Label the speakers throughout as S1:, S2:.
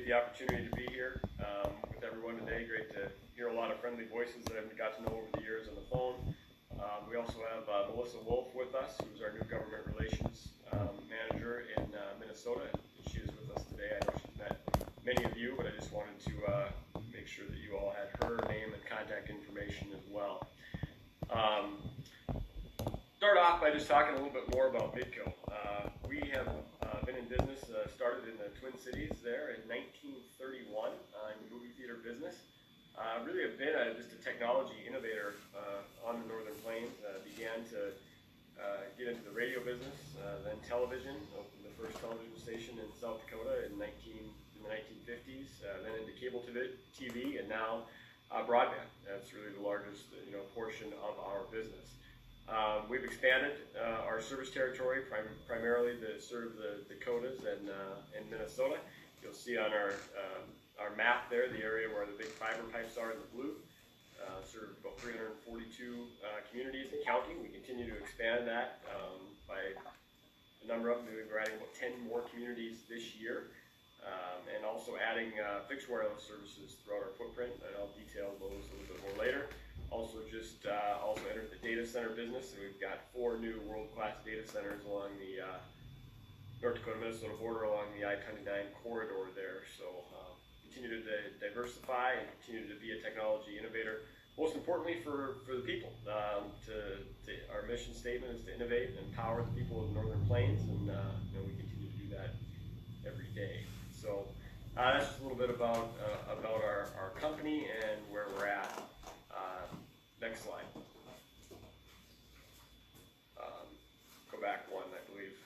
S1: appreciate the opportunity to be here with everyone today. Great to hear a lot of friendly voices that I've got to know over the years on the phone. We also have Melissa Wolf with us, who's our new government relations manager in Minnesota. She is with us today. I know she's met many of you, but I just wanted to make sure that you all had her name and contact information as well. Start off by just talking a little bit more about MidCo. We have been in business, started in the Twin Cities there in 1931 in the movie theater business. Really have been just a technology innovator on the Northern Plains. Began to get into the radio business, then television, opened the first television station in South Dakota in the 1950s, then into cable TV, and now broadband. That's really the largest portion of our business. We've expanded our service territory primarily to serve the Dakotas and Minnesota. You'll see on our map there the area where the big fiber pipes are in the blue. Serve about 342 communities and counting. We continue to expand that by a number of them. We're adding about 10 more communities this year, and also adding fixed wireless services throughout our footprint, and I'll detail those a little bit more later. Also entered the data center business, and we've got 4 new world-class data centers along the North Dakota-Minnesota border along the I-29 corridor there. So continue to diversify and continue to be a technology innovator. Most importantly for the people. Our mission statement is to innovate and empower the people of the Northern Plains, and we continue to do that every day. So that's just a little bit about our company and where we're at. Next slide. Go back one, I believe.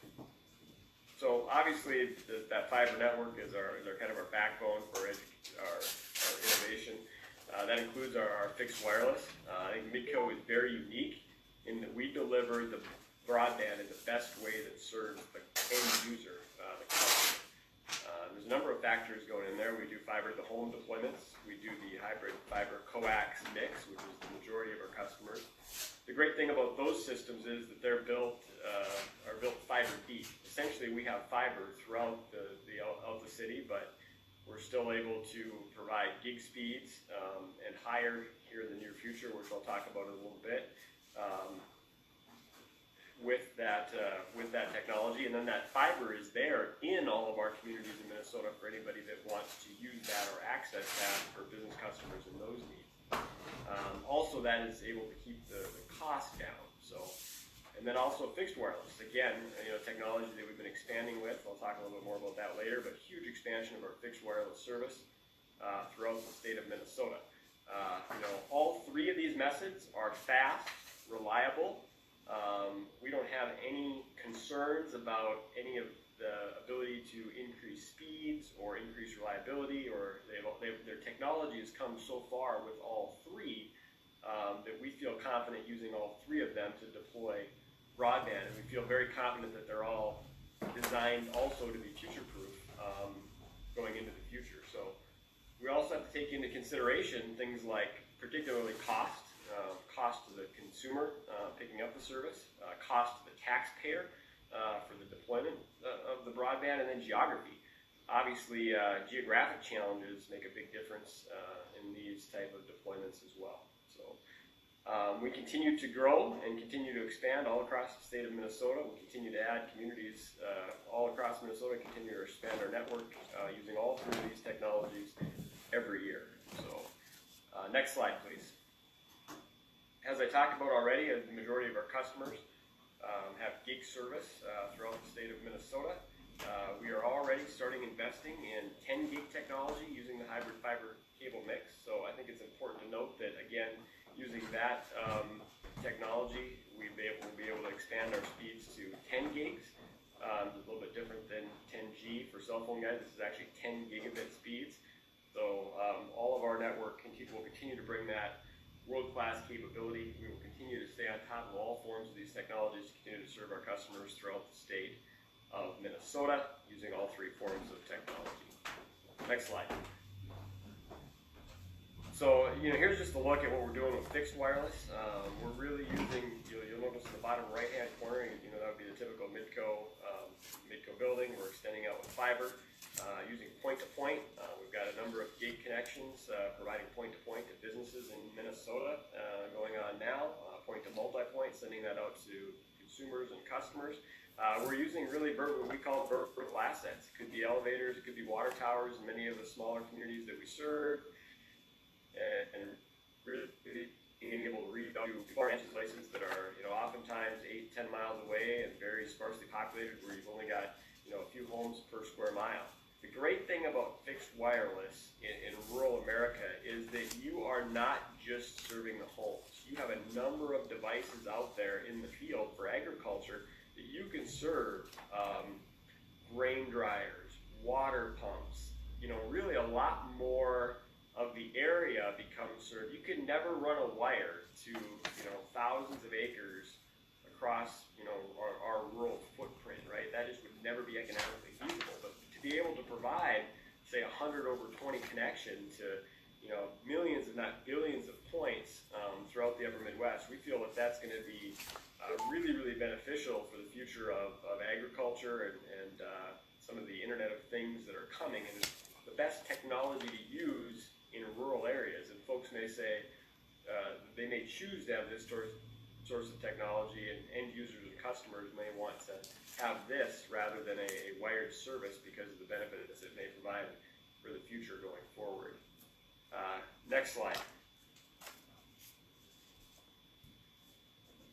S1: So obviously that fiber network is our kind of our backbone for our innovation. That includes our fixed wireless. I think MidCo is very unique in that we deliver the broadband in the best way that serves the end user, the customer. There's a number of factors going in there. We do fiber to the home deployments. We do the hybrid fiber coax mix, which is the majority of our customers. The great thing about those systems is that they're built fiber deep. Essentially, we have fiber throughout the city, but we're still able to provide gig speeds and higher here in the near future, which I'll talk about in a little bit. With that technology, and then that fiber is there in all of our communities in Minnesota for anybody that wants to use that or access that for business customers and those needs. Also, that is able to keep the cost down. So, and then also fixed wireless. Again, technology that we've been expanding with. I'll talk a little bit more about that later. But huge expansion of our fixed wireless service throughout the state of Minnesota. All 3 of these methods are fast, reliable. We don't have any concerns about any of the ability to increase speeds or increase reliability, or their technology has come so far with all 3 that we feel confident using all 3 of them to deploy broadband, and we feel very confident that they're all designed also to be future-proof going into the future. So we also have to take into consideration things like particularly cost to the consumer picking up the service, cost to the taxpayer for the deployment of the broadband, and then geography. Obviously, geographic challenges make a big difference in these type of deployments as well. So we continue to grow and continue to expand all across the state of Minnesota. We continue to add communities all across Minnesota, continue to expand our network using all 3 of these technologies every year. So next slide, please. As I talked about already, the majority of our customers have gig service throughout the state of Minnesota. We are already starting investing in 10 gig technology using the hybrid fiber cable mix. So I think it's important to note that, again, using that technology, we'll be able to expand our speeds to 10 gigs. It's a little bit different than 10G for cell phone guys. This is actually 10 gigabit speeds. So all of our network will continue to bring that world-class capability. We will continue to stay on top of all forms of these technologies to continue to serve our customers throughout the state of Minnesota using all 3 forms of technology. Next slide. So here's just a look at what we're doing with fixed wireless. We're really using, you'll notice in the bottom right-hand corner, that would be the typical MidCo building. We're extending out with fiber using point-to-point. sending that out to consumers and customers. We're using really what we call vertical assets. It could be elevators, it could be water towers in many of the smaller communities that we serve, and really being able to reach out to places that are, oftentimes 8-10 miles away and very sparsely populated, where you've only got, a few homes per square mile. The great thing about fixed wireless in rural America is that you are not just serving the homes. You have a number of devices out there in the field for agriculture that you can serve. Grain dryers, water pumps, really a lot more of the area becomes served. You can never run a wire to, thousands of acres across, our rural footprint, right? That just would never be economically feasible. But to be able to provide, say, 100 over 20 connection to, millions, if not billions of points throughout the upper Midwest, we feel that that's going to be really, really beneficial for the future of agriculture and some of the Internet of Things that are coming, and the best technology to use in rural areas. And folks may say they may choose to have this source of technology, and end users and customers may want to have this rather than a wired service because of the benefits it may provide for the future going forward. Next slide.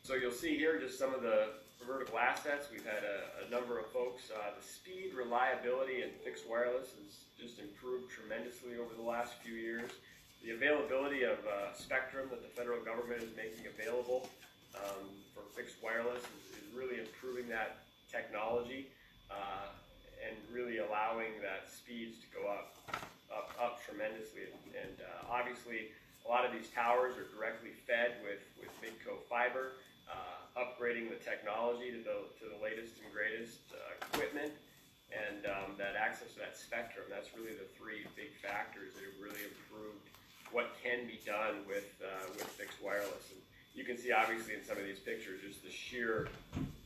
S1: So you'll see here just some of the vertical assets. We've had a number of folks. The speed, reliability, and fixed wireless has just improved tremendously over the last few years. The availability of spectrum that the federal government is making available for fixed wireless is really improving that technology and really allowing that speeds to go up tremendously. And obviously, a lot of these towers are directly fed with MidCo fiber. Upgrading the technology to the latest and greatest equipment, and that access to that spectrum. That's really the three big factors that have really improved what can be done with fixed wireless. And you can see obviously in some of these pictures just the sheer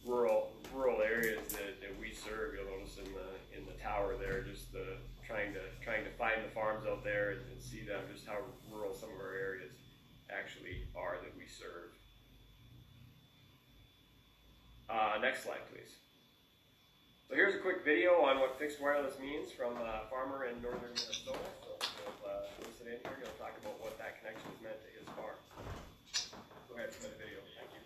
S1: rural areas that we serve. You'll notice in the tower there, just trying to find the farms out there and see them, just how rural some of our areas actually are that we serve. Next slide, please. So here's a quick video on what fixed wireless means from a farmer in northern Minnesota. So we'll listen in here and he'll talk about what that connection has meant to his farm. Go ahead, play the video. Thank you.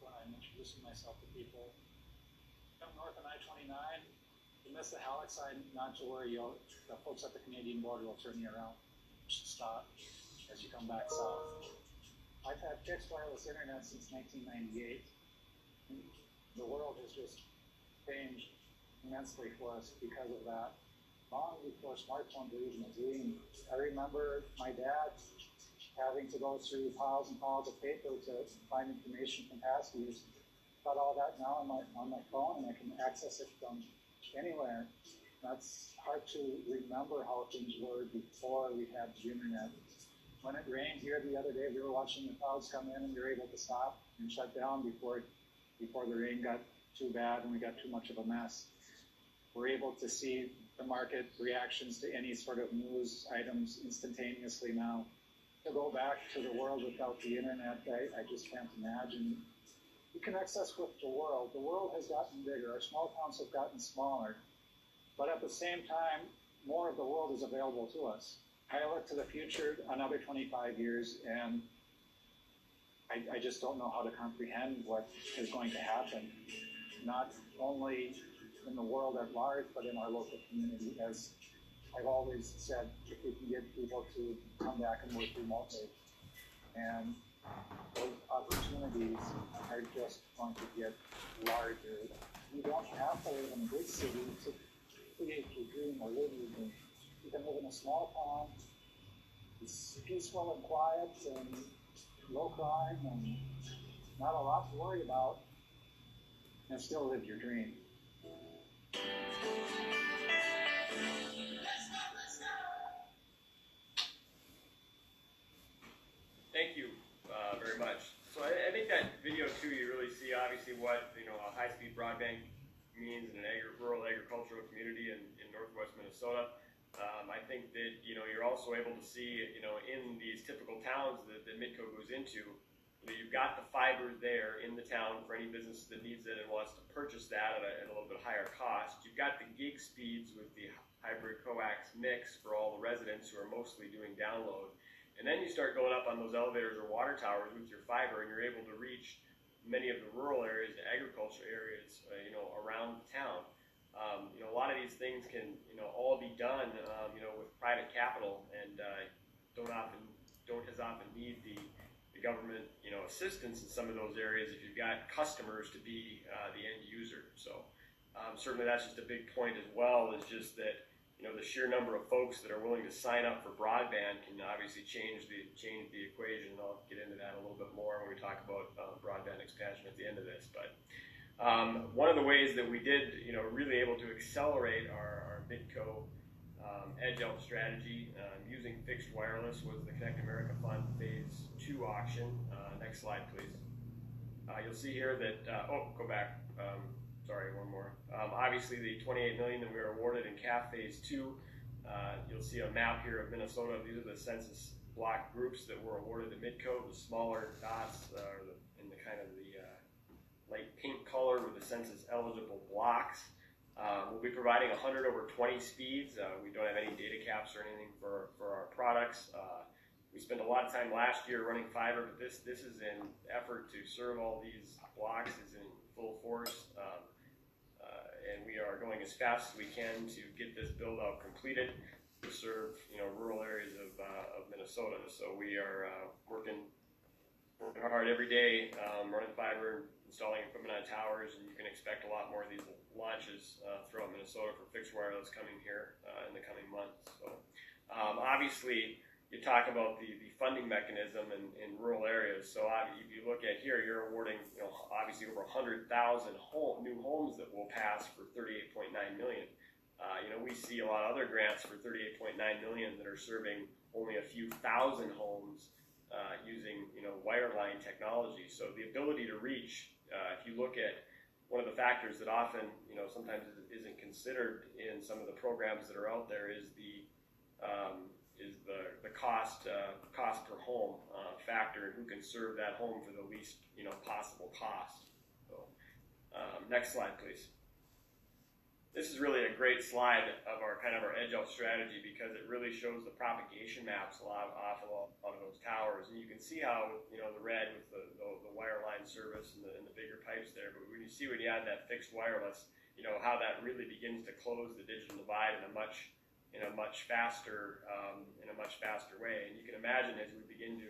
S2: When I'm introducing myself to people, come north on I-29, you miss the Halleck side, not to worry, the folks at the Canadian border will turn you around. Stop as you come back south. I've had fixed wireless internet since 1998. The world has just changed immensely for us because of that. Long before smartphones were even a dream. I remember my dad having to go through piles and piles of paper to find information from passkeys. Got all that now on my phone, and I can access it from anywhere. That's hard to remember how things were before we had the internet. When it rained here the other day, we were watching the clouds come in, and we were able to stop and shut down before the rain got too bad and we got too much of a mess. We're able to see the market reactions to any sort of news items instantaneously now. To go back to the world without the internet, I just can't imagine. We can access with the world. The world has gotten bigger. Our small towns have gotten smaller. But at the same time, more of the world is available to us. I look to the future, another 25 years, and I just don't know how to comprehend what is going to happen, not only in the world at large, but in our local community. As I've always said, if we can get people to come back and work remotely, and those opportunities are just going to get larger. You don't have to live in a big city to create your dream or live your dream. You can live in a small town. It's peaceful and quiet and low crime and not a lot to worry about, and still live your dream.
S1: Thank you very much. So I think that video what a high-speed broadband means in an rural agricultural community in northwest Minnesota. I think that you're also able to see in these typical towns that MidCo goes into, you've got the fiber there in the town for any business that needs it and wants to purchase that at a little bit higher cost. You've got the gig speeds with the hybrid coax mix for all the residents who are mostly doing download. And then you start going up on those elevators or water towers with your fiber, and you're able to reach many of the rural areas, the agriculture areas, around the town. A lot of these things can, all be done, with private capital, and don't as often need the government, assistance in some of those areas if you've got customers to be the end user. So certainly that's just a big point as well. Is just that the sheer number of folks that are willing to sign up for broadband can obviously change the equation. And I'll get into that a little bit more when we talk about broadband expansion at the end of this. But one of the ways that we did, really able to accelerate our MidCo edge out strategy using fixed wireless was the Connect America Fund Phase 2 auction. Next slide, please. You'll see here that, go back. Sorry, one more. Obviously, the $28 million that we were awarded in CAF Phase 2. You'll see a map here of Minnesota. These are the census block groups that were awarded to MidCo. The smaller dots are in the kind of the light pink color with the census eligible blocks. We'll be providing 100 over 20 speeds. We don't have any data caps or anything for our products. We spent a lot of time last year running fiber, but this is an effort to serve all these blocks is in full force. And we are going as fast as we can to get this build out completed to serve rural areas of Minnesota. So we are working hard every day, running fiber, installing equipment on towers, and you can expect a lot more of these launches throughout Minnesota for fixed wireless coming here in the coming months. So obviously you talk about the funding mechanism in rural areas. So if you look at here, you're awarding obviously over 100,000 new homes that will pass for $38.9 million. We see a lot of other grants for $38.9 million that are serving only a few thousand homes using wireline technology. So the ability to reach, if you look at one of the factors that often sometimes isn't considered in some of the programs that are out there is the cost per home factor, and who can serve that home for the least possible cost. So next slide, please. This is really a great slide of our edge out strategy because it really shows the propagation maps off of those towers, and you can see how the red with the wireline service and the bigger pipes there. But when you add that fixed wireless, how that really begins to close the digital divide in a much faster way. And you can imagine as we begin to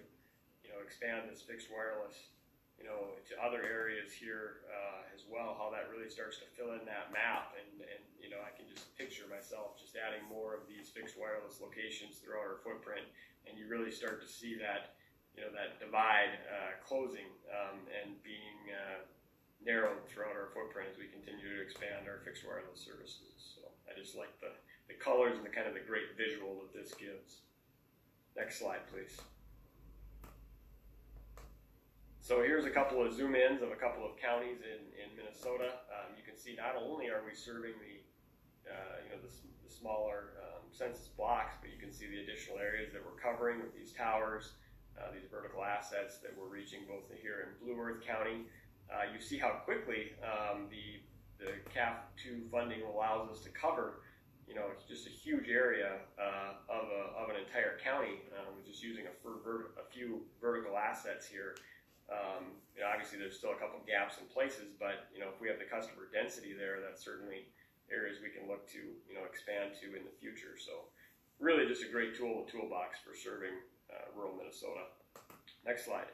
S1: expand this fixed wireless to other areas here as well, how that really starts to fill in that map. And I can just picture myself just adding more of these fixed wireless locations throughout our footprint, and you really start to see that that divide closing and being narrowed throughout our footprint as we continue to expand our fixed wireless services. So I just like the colors and the great visual that this gives. Next slide, please. So here's a couple of zoom ins of a couple of counties in Minnesota. You can see not only are we serving the smaller census blocks, but you can see the additional areas that we're covering with these towers, these vertical assets that we're reaching both here in Blue Earth County. You see how quickly the CAF 2 funding allows us to cover it's just a huge area of an entire county. We're just using a few vertical assets here. Obviously, there's still a couple gaps in places, but if we have the customer density there, that's certainly areas we can look to expand to in the future. So, really, just a great toolbox for serving rural Minnesota. Next slide.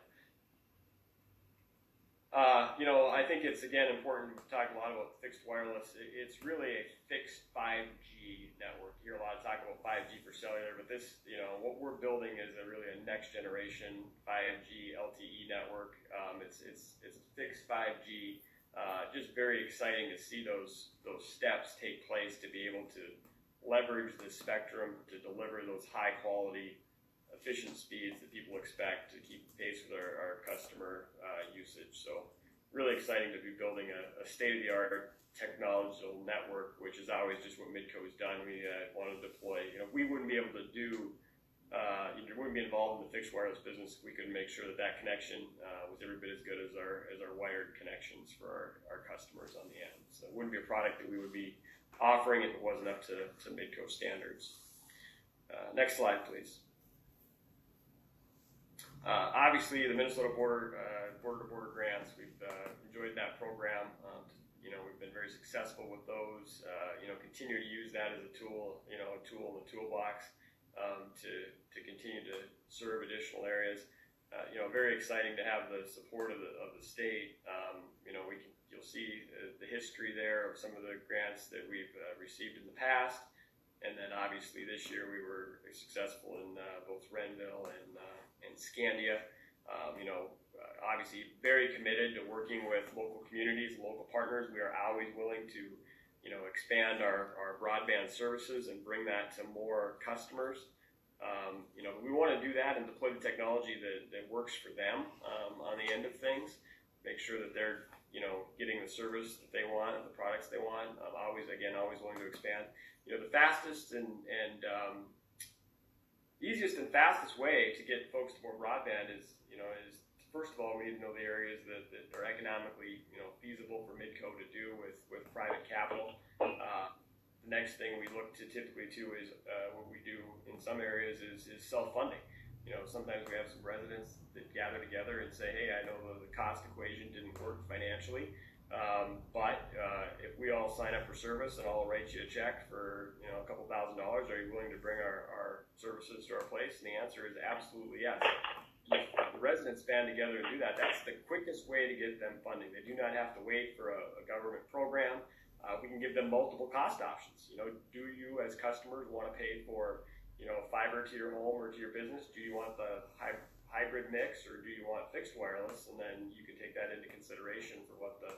S1: I think it's again important. We talk a lot about fixed wireless. It's really a fixed 5G network. You hear a lot of talk about 5G for cellular, but this, what we're building is really a next generation 5G LTE network. It's a fixed 5G. Just very exciting to see those steps take place to be able to leverage the spectrum to deliver those high quality, efficient speeds that people expect to keep pace with our customer usage. So really exciting to be building a state-of-the-art technological network, which is always just what MidCo has done. We want to deploy, we wouldn't be able to do, wouldn't be involved in the fixed wireless business if we couldn't make sure that that connection was every bit as good as our wired connections for our customers on the end. So it wouldn't be a product that we would be offering if it wasn't up to MidCo standards. Next slide, please. Obviously, the Minnesota border-to-border grants, we've enjoyed that program. We've been very successful with those. Continue to use that as a tool, a tool in the toolbox to continue to serve additional areas. Very exciting to have the support of the state. You'll see the history there of some of the grants that we've received in the past. And then obviously this year we were successful in both Renville and Scandia. Obviously very committed to working with local communities and local partners. We are always willing to, expand our broadband services and bring that to more customers. We want to do that and deploy the technology that works for them on the end of things. Make sure that they're, getting the service that they want and the products they want. Always willing to expand. The fastest and easiest and fastest way to get folks to more broadband is first of all, we need to know the areas that are economically, feasible for MidCo to do with private capital. The next thing we look to typically too is what we do in some areas is self-funding. Sometimes we have some residents that gather together and say, hey, I know the cost equation didn't work financially, but if we all sign up for service and I'll write you a check for a couple $1,000, are you willing to bring our services to our place? And the answer is absolutely yes. If the residents band together and do that, that's the quickest way to get them funding. They do not have to wait for a government program. We can give them multiple cost options. Do you as customers want to pay for fiber to your home or to your business? Do you want the hybrid mix, or do you want fixed wireless? And then you can take that into consideration for what the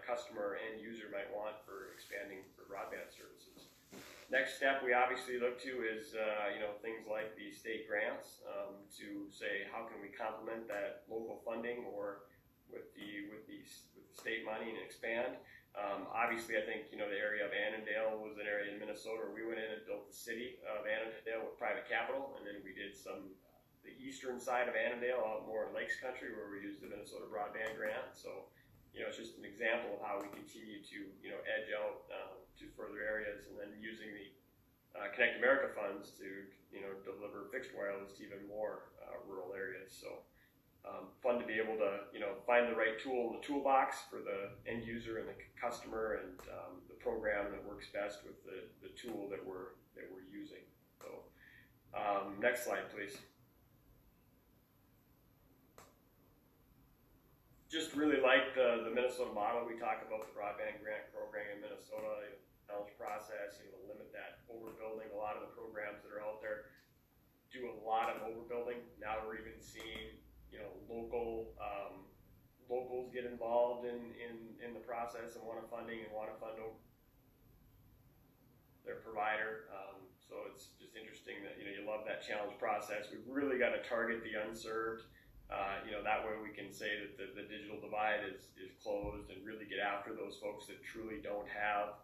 S1: customer end user might want for expanding for broadband services. Next step we obviously look to is things like the state grants to say how can we complement that local funding or with the state money and expand. Obviously, I think the area of Annandale was an area in Minnesota where we went in and built the city of Annandale with private capital, and then we did the eastern side of Annandale out more in Lakes Country where we used the Minnesota Broadband grant. So it's just an example of how we continue to edge out to further areas, and then using the Connect America funds to deliver fixed wireless to even more rural areas. So fun to be able to find the right tool in the toolbox for the end user and the customer, and the program that works best with the tool that we're using. So next slide, please. Just really like the Minnesota model. We talk about the broadband grant program in Minnesota, challenge process, limit that overbuilding. A lot of the programs that are out there do a lot of overbuilding. Now we're even seeing, locals get involved in the process and want to fund over their provider. So it's just interesting that, you love that challenge process. We've really got to target the unserved. That way we can say that the digital divide is closed and really get after those folks that truly don't have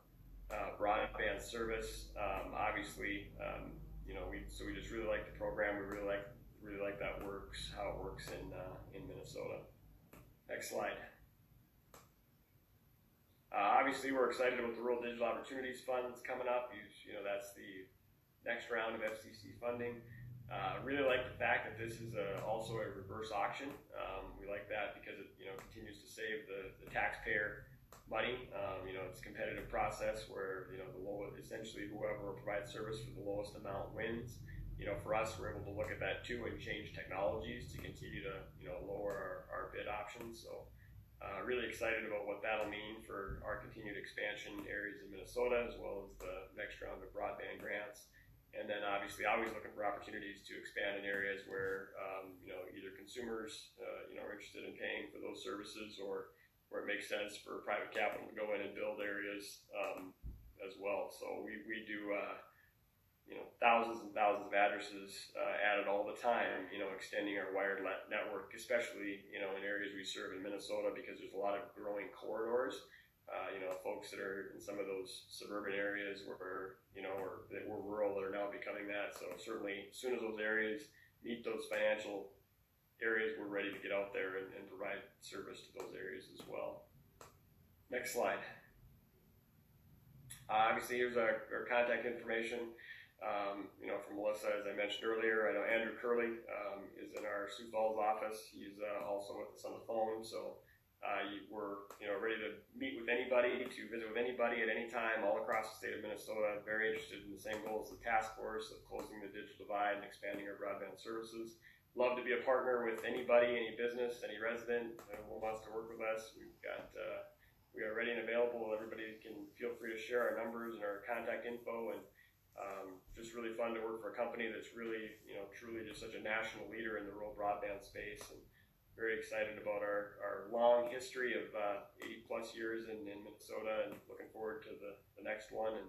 S1: broadband service. Obviously, we just really like the program. We really like how it works in Minnesota. Next slide. Obviously, we're excited about the Rural Digital Opportunities Fund that's coming up. That's the next round of FCC funding. Really like the fact that this is also a reverse auction. We like that because it continues to save the taxpayer money. It's a competitive process where essentially whoever provides service for the lowest amount wins. For us, we're able to look at that too and change technologies to continue to lower our bid options. So really excited about what that'll mean for our continued expansion areas in Minnesota, as well as the next round of broadband grants. And then obviously always looking for opportunities to expand in areas where either consumers are interested in paying for those services, or where it makes sense for private capital to go in and build areas as well. So we do thousands and thousands of addresses added all the time, extending our wired network, especially, in areas we serve in Minnesota, because there's a lot of growing corridors. Folks that are in some of those suburban areas where, or that were rural that are now becoming that. So certainly, as soon as those areas meet those financial areas, we're ready to get out there and provide service to those areas as well. Next slide. Obviously, here's our contact information. From Melissa, as I mentioned earlier. I know Andrew Curley is in our Sioux Falls office. He's also with us on the phone. So we're ready to meet with anybody, to visit with anybody at any time all across the state of Minnesota. Very interested in the same goals as the task force of closing the digital divide and expanding our broadband services. Love to be a partner with anybody, any business, any resident who wants to work with us. We are ready and available. Everybody can feel free to share our numbers and our contact info, and just really fun to work for a company that's really, truly just such a national leader in the rural broadband space, and very excited about our long history of 80 plus years in Minnesota, and looking forward to the next one. And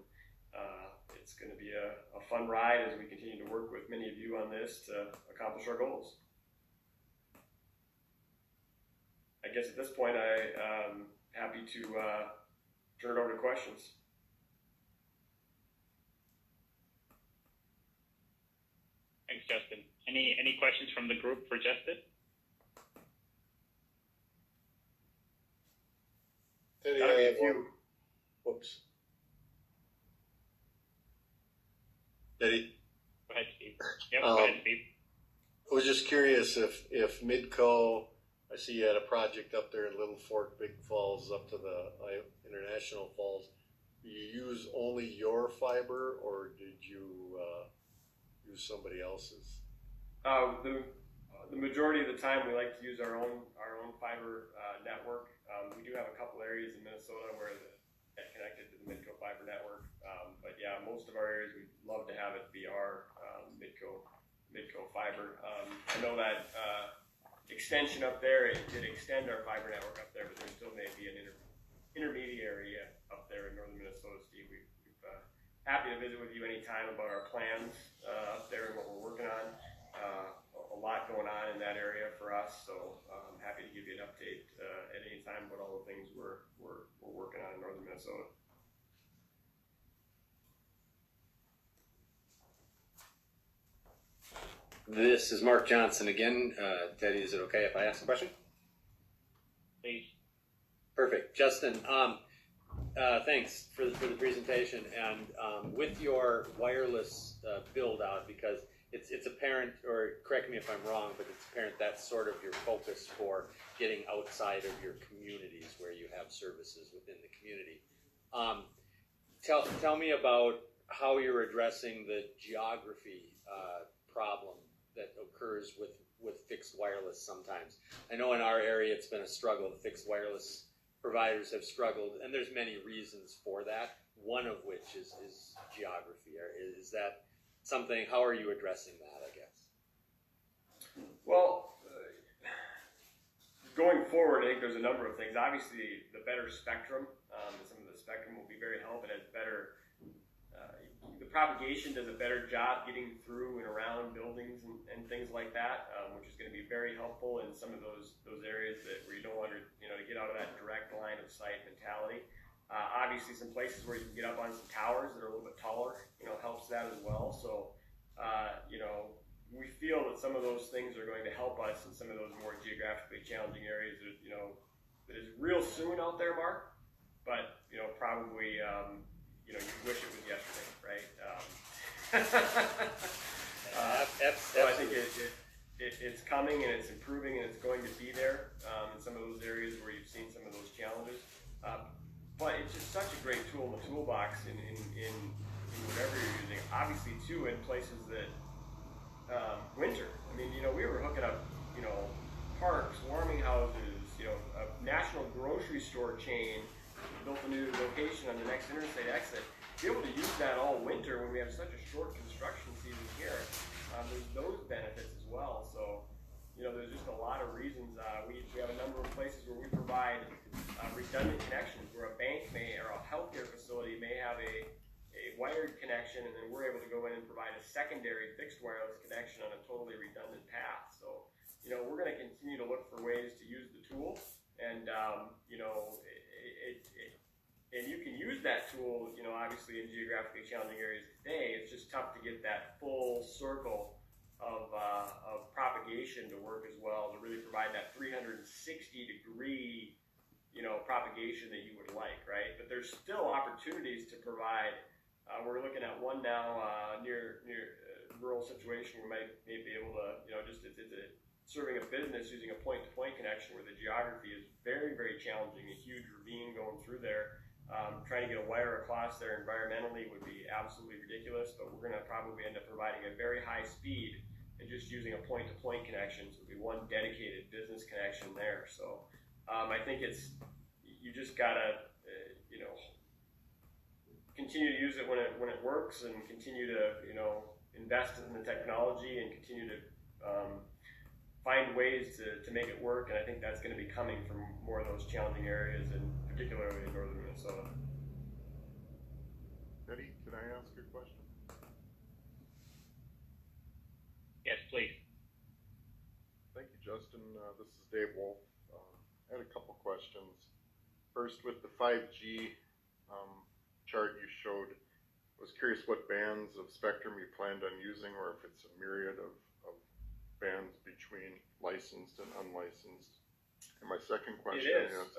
S1: it's going to be a fun ride as we continue to work with many of you on this to accomplish our goals. I guess at this point, I'm happy to turn it over to questions.
S3: Thanks, Justin. Any questions from the group for Justin?
S4: Teddy, I have one. Whoops. Teddy?
S3: Go ahead, Steve. Yep, go ahead, Steve.
S4: I was just curious if MidCo, I see you had a project up there in Little Fork, Big Falls, up to the International Falls. Do you use only your fiber, or did you use somebody else's?
S1: The majority of the time, we like to use our own fiber network. We do have a couple areas in Minnesota where get connected to the MidCo fiber network. But yeah, most of our areas, we'd love to have it be our MidCo fiber. I know that extension up there, it did extend our fiber network up there, but there still may be an intermediary up there in northern Minnesota. Steve, we're happy to visit with you anytime about our plans up there and what we're working on. A lot going on in that area for us, so I'm happy to give you an update at any time about all the things we're working on in northern Minnesota.
S5: This is Mark Johnson again. Teddy, is it okay if I ask a question?
S3: Please.
S5: Perfect. Justin, thanks for the presentation. And with your wireless build out, because it's apparent, or correct me if I'm wrong, but it's apparent that's sort of your focus for getting outside of your communities where you have services within the community. Tell me about how you're addressing the geography problem that occurs with fixed wireless sometimes. I know in our area it's been a struggle. The fixed wireless providers have struggled, and there's many reasons for that, one of which is geography. Is that something, how are you addressing that, I guess?
S1: Well, going forward, I think there's a number of things. Obviously, the better spectrum, some of the spectrum will be very helpful, and it's better. The propagation does a better job getting through and around buildings and things like that, which is going to be very helpful in some of those areas where you don't want to get out of that direct line of sight mentality. Obviously, some places where you can get up on some towers that are a little bit taller, helps that as well. So, we feel that some of those things are going to help us in some of those more geographically challenging areas that, that is real soon out there, Mark, but, probably, you wish it was yesterday, right? So I think it's coming, and it's improving, and it's going to be there in some of those areas where you've seen some of those challenges. But it's just such a great tool in the toolbox in whatever you're using. Obviously, too, in places that winter. I mean, we were hooking up, parks, warming houses, a national grocery store chain built a new location on the next interstate exit. Be able to use that all winter when we have such a short construction season here. There's those benefits as well. So, there's just a lot of reasons. We have a number of places where we provide redundant connections, where a bank or a healthcare facility may have a wired connection, and then we're able to go in and provide a secondary fixed wireless connection on a totally redundant path. So, we're going to continue to look for ways to use the tool, and and you can use that tool, obviously in geographically challenging areas today. It's just tough to get that full circle of propagation to work as well, to really provide that 360-degree, propagation that you would like, right? But there's still opportunities to provide. We're looking at one now near rural situation where we may be able to, it's serving a business using a point-to-point connection where the geography is very, very challenging, a huge ravine going through there. Trying to get a wire across there environmentally would be absolutely ridiculous, but we're going to probably end up providing a very high speed and just using a point-to-point connection. So it would be one dedicated business connection there. So I think you just gotta, continue to use it when it works, and continue to, invest in the technology and continue to find ways to make it work. And I think that's going to be coming from more of those challenging areas, and particularly in northern Minnesota.
S6: Eddie, can I ask a question?
S3: Yes, please.
S6: Thank you, Justin. This is Dave Wolf. I had a couple questions. First, with the 5G chart you showed, I was curious what bands of spectrum you planned on using, or if it's a myriad of bands between licensed and unlicensed. And my second question
S1: is.
S6: okay.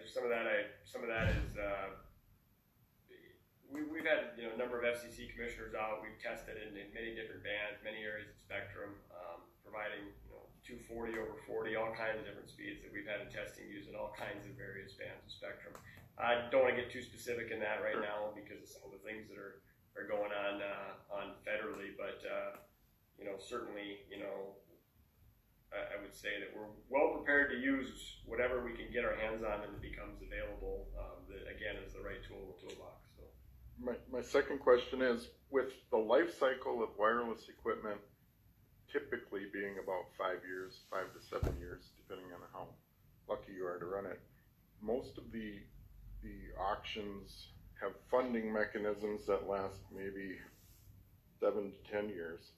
S1: Some of that is. We've had a number of FCC commissioners out. We've tested in many different bands, many areas of spectrum, providing 240 over 40, all kinds of different speeds that we've had in testing using all kinds of various bands of spectrum. I don't want to get too specific in that right now because of some of the things that are going on federally, but certainly, I would say that we're well prepared to use whatever we can get our hands on and that becomes available. That again is the right tool in the toolbox. So,
S6: My second question is, with the life cycle of wireless equipment typically being about 5 years, 5 to 7 years, depending on how lucky you are to run it, most of the auctions have funding mechanisms that last maybe 7 to 10 years.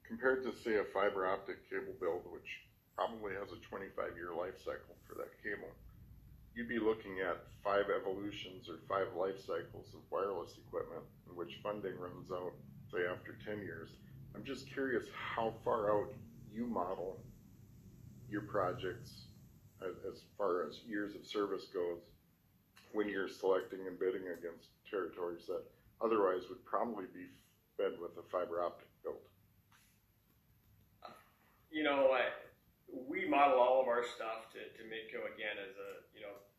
S6: Compared to, say, a fiber optic cable build, which probably has a 25-year life cycle for that cable, you'd be looking at 5 evolutions or 5 life cycles of wireless equipment in which funding runs out, say, after 10 years. I'm just curious how far out you model your projects as far as years of service goes when you're selecting and bidding against territories that otherwise would probably be fed with a fiber optic build.
S1: We model all of our stuff to MidCo again as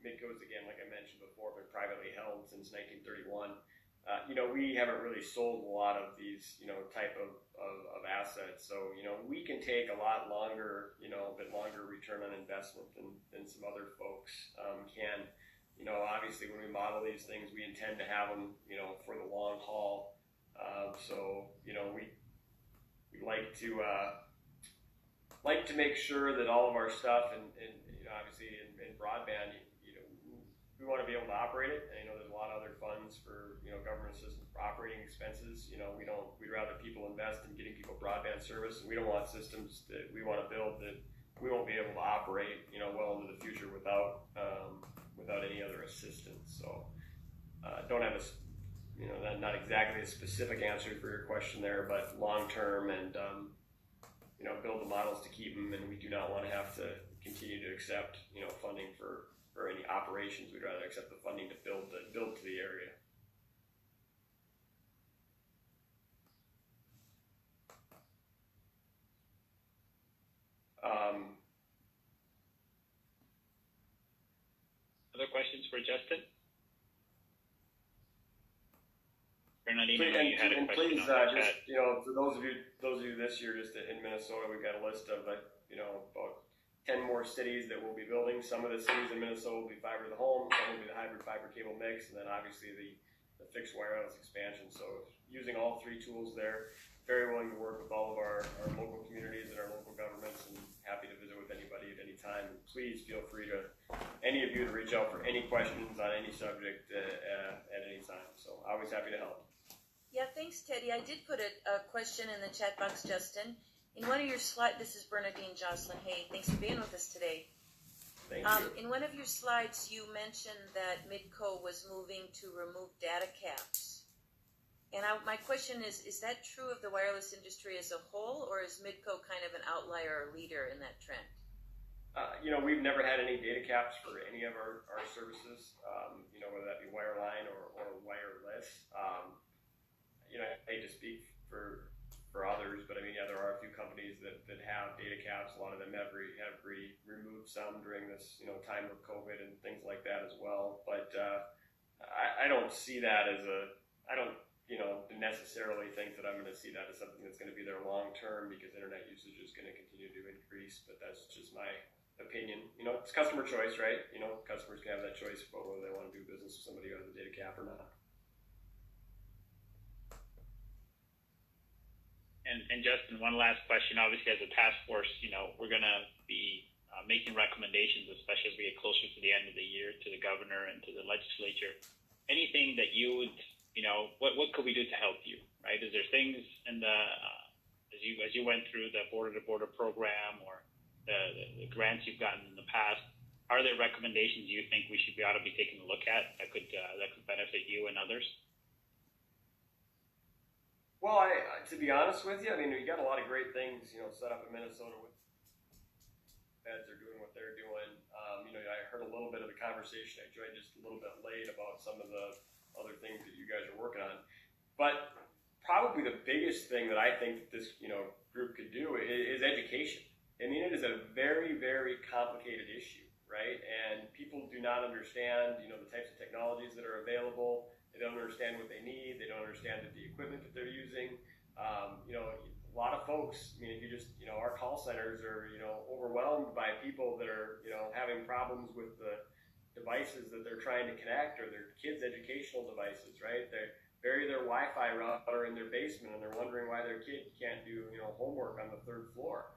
S1: MidCo's again, like I mentioned before, been privately held since 1931. We haven't really sold a lot of these, type of assets. So, we can take a lot longer, a bit longer return on investment than some other folks can. Obviously when we model these things, we intend to have them, for the long haul. We like to make sure that all of our stuff and obviously in broadband, we want to be able to operate it. And, there's a lot of other funds for, government assistance for operating expenses. We'd rather people invest in getting people broadband service, and we don't want systems that we want to build that we won't be able to operate, well into the future without any other assistance. So, don't have not exactly a specific answer for your question there, but long term and, build the models to keep them, and we do not want to have to continue to accept, funding for any operations. We'd rather accept the funding to build to the area.
S3: Other questions for Justin? Bernardino, you had a question
S1: please,
S3: on the chat.
S1: for those of you this year, just in Minnesota, we've got a list of about 10 more cities that we'll be building. Some of the cities in Minnesota will be fiber to the home, some will be the hybrid fiber cable mix, and then obviously the fixed wireless expansion. So using all 3 tools there, very willing to work with all of our local communities and our local governments and happy to visit with anybody at any time. Please feel free to, any of you, to reach out for any questions on any subject at any time. So always happy to help.
S7: Yeah, thanks, Teddy. I did put a question in the chat box, Justin. In one of your slides, this is Bernadine Jocelyn. Hey, thanks for being with us today.
S1: Thank you.
S7: In one of your slides, you mentioned that MidCo was moving to remove data caps. And my question is that true of the wireless industry as a whole, or is MidCo kind of an outlier or leader in that trend?
S1: We've never had any data caps for any of our services, whether that be wireline or wireless. I hate to speak for others, but I mean, there are a few companies that have data caps. A lot of them have removed some during this, time of COVID and things like that as well. But I don't see that as I don't necessarily think that I'm going to see that as something that's going to be there long term, because internet usage is going to continue to increase. But that's just my opinion. It's customer choice, right? Customers can have that choice about whether they want to do business with somebody who has a data cap or not.
S3: And Justin, one last question. Obviously, as a task force, we're going to be making recommendations, especially as we get closer to the end of the year, to the governor and to the legislature. Anything that you would, what could we do to help you, right? Is there things in the, as you went through the border-to-border program or the grants you've gotten in the past, are there recommendations you think we ought to be taking a look at that could benefit you and others?
S1: Well, to be honest with you, I mean, we got a lot of great things, set up in Minnesota with feds are doing what they're doing. I heard a little bit of the conversation. I joined just a little bit late about some of the other things that you guys are working on. But probably the biggest thing that I think this, group could do is education. I mean, it is a very, very complicated issue, right? And people do not understand, the types of technologies that are available. They don't understand what they need. They don't understand the equipment that they're using. A lot of folks, I mean, if you just, our call centers are, overwhelmed by people that are, having problems with the devices that they're trying to connect, or their kids' educational devices, right? They bury their Wi-Fi router in their basement and they're wondering why their kid can't do, homework on the third floor.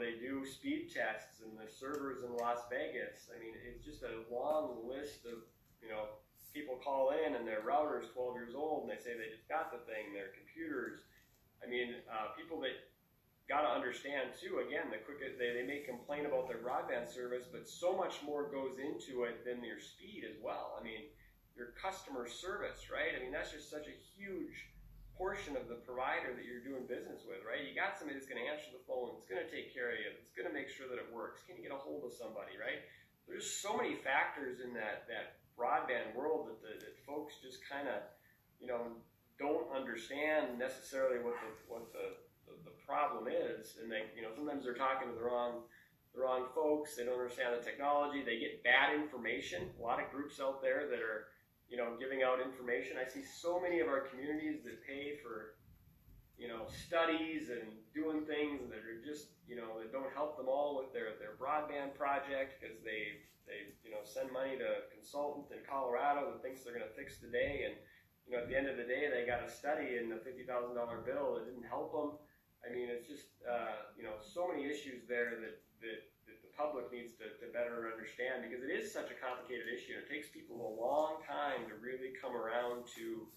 S1: They do speed tests in the servers in Las Vegas. I mean, it's just a long list of, people call in and their router's 12 years old and they say they just got the thing, their computers. I mean, people that got to understand too, again, they may complain about their broadband service, but so much more goes into it than your speed as well. I mean, your customer service, right? I mean, that's just such a huge portion of the provider that you're doing business with, right? You got somebody that's going to answer the phone, that's going to take care of you, that's going to make sure that it works. Can you get a hold of somebody, right? There's so many factors in that broadband world that folks just kind of, don't understand necessarily what the problem is, and they, sometimes they're talking to the wrong folks. They don't understand the technology. They get bad information. A lot of groups out there that are, giving out information. I see so many of our communities that pay for, studies and doing things that are just, that don't help them all with their broadband project, because they send money to a consultant in Colorado that thinks they're going to fix the day, and at the end of the day they got a study and a $50,000 bill that didn't help them. I mean, it's just so many issues there that the public needs to better understand, because it is such a complicated issue. It takes people a long time to really come around to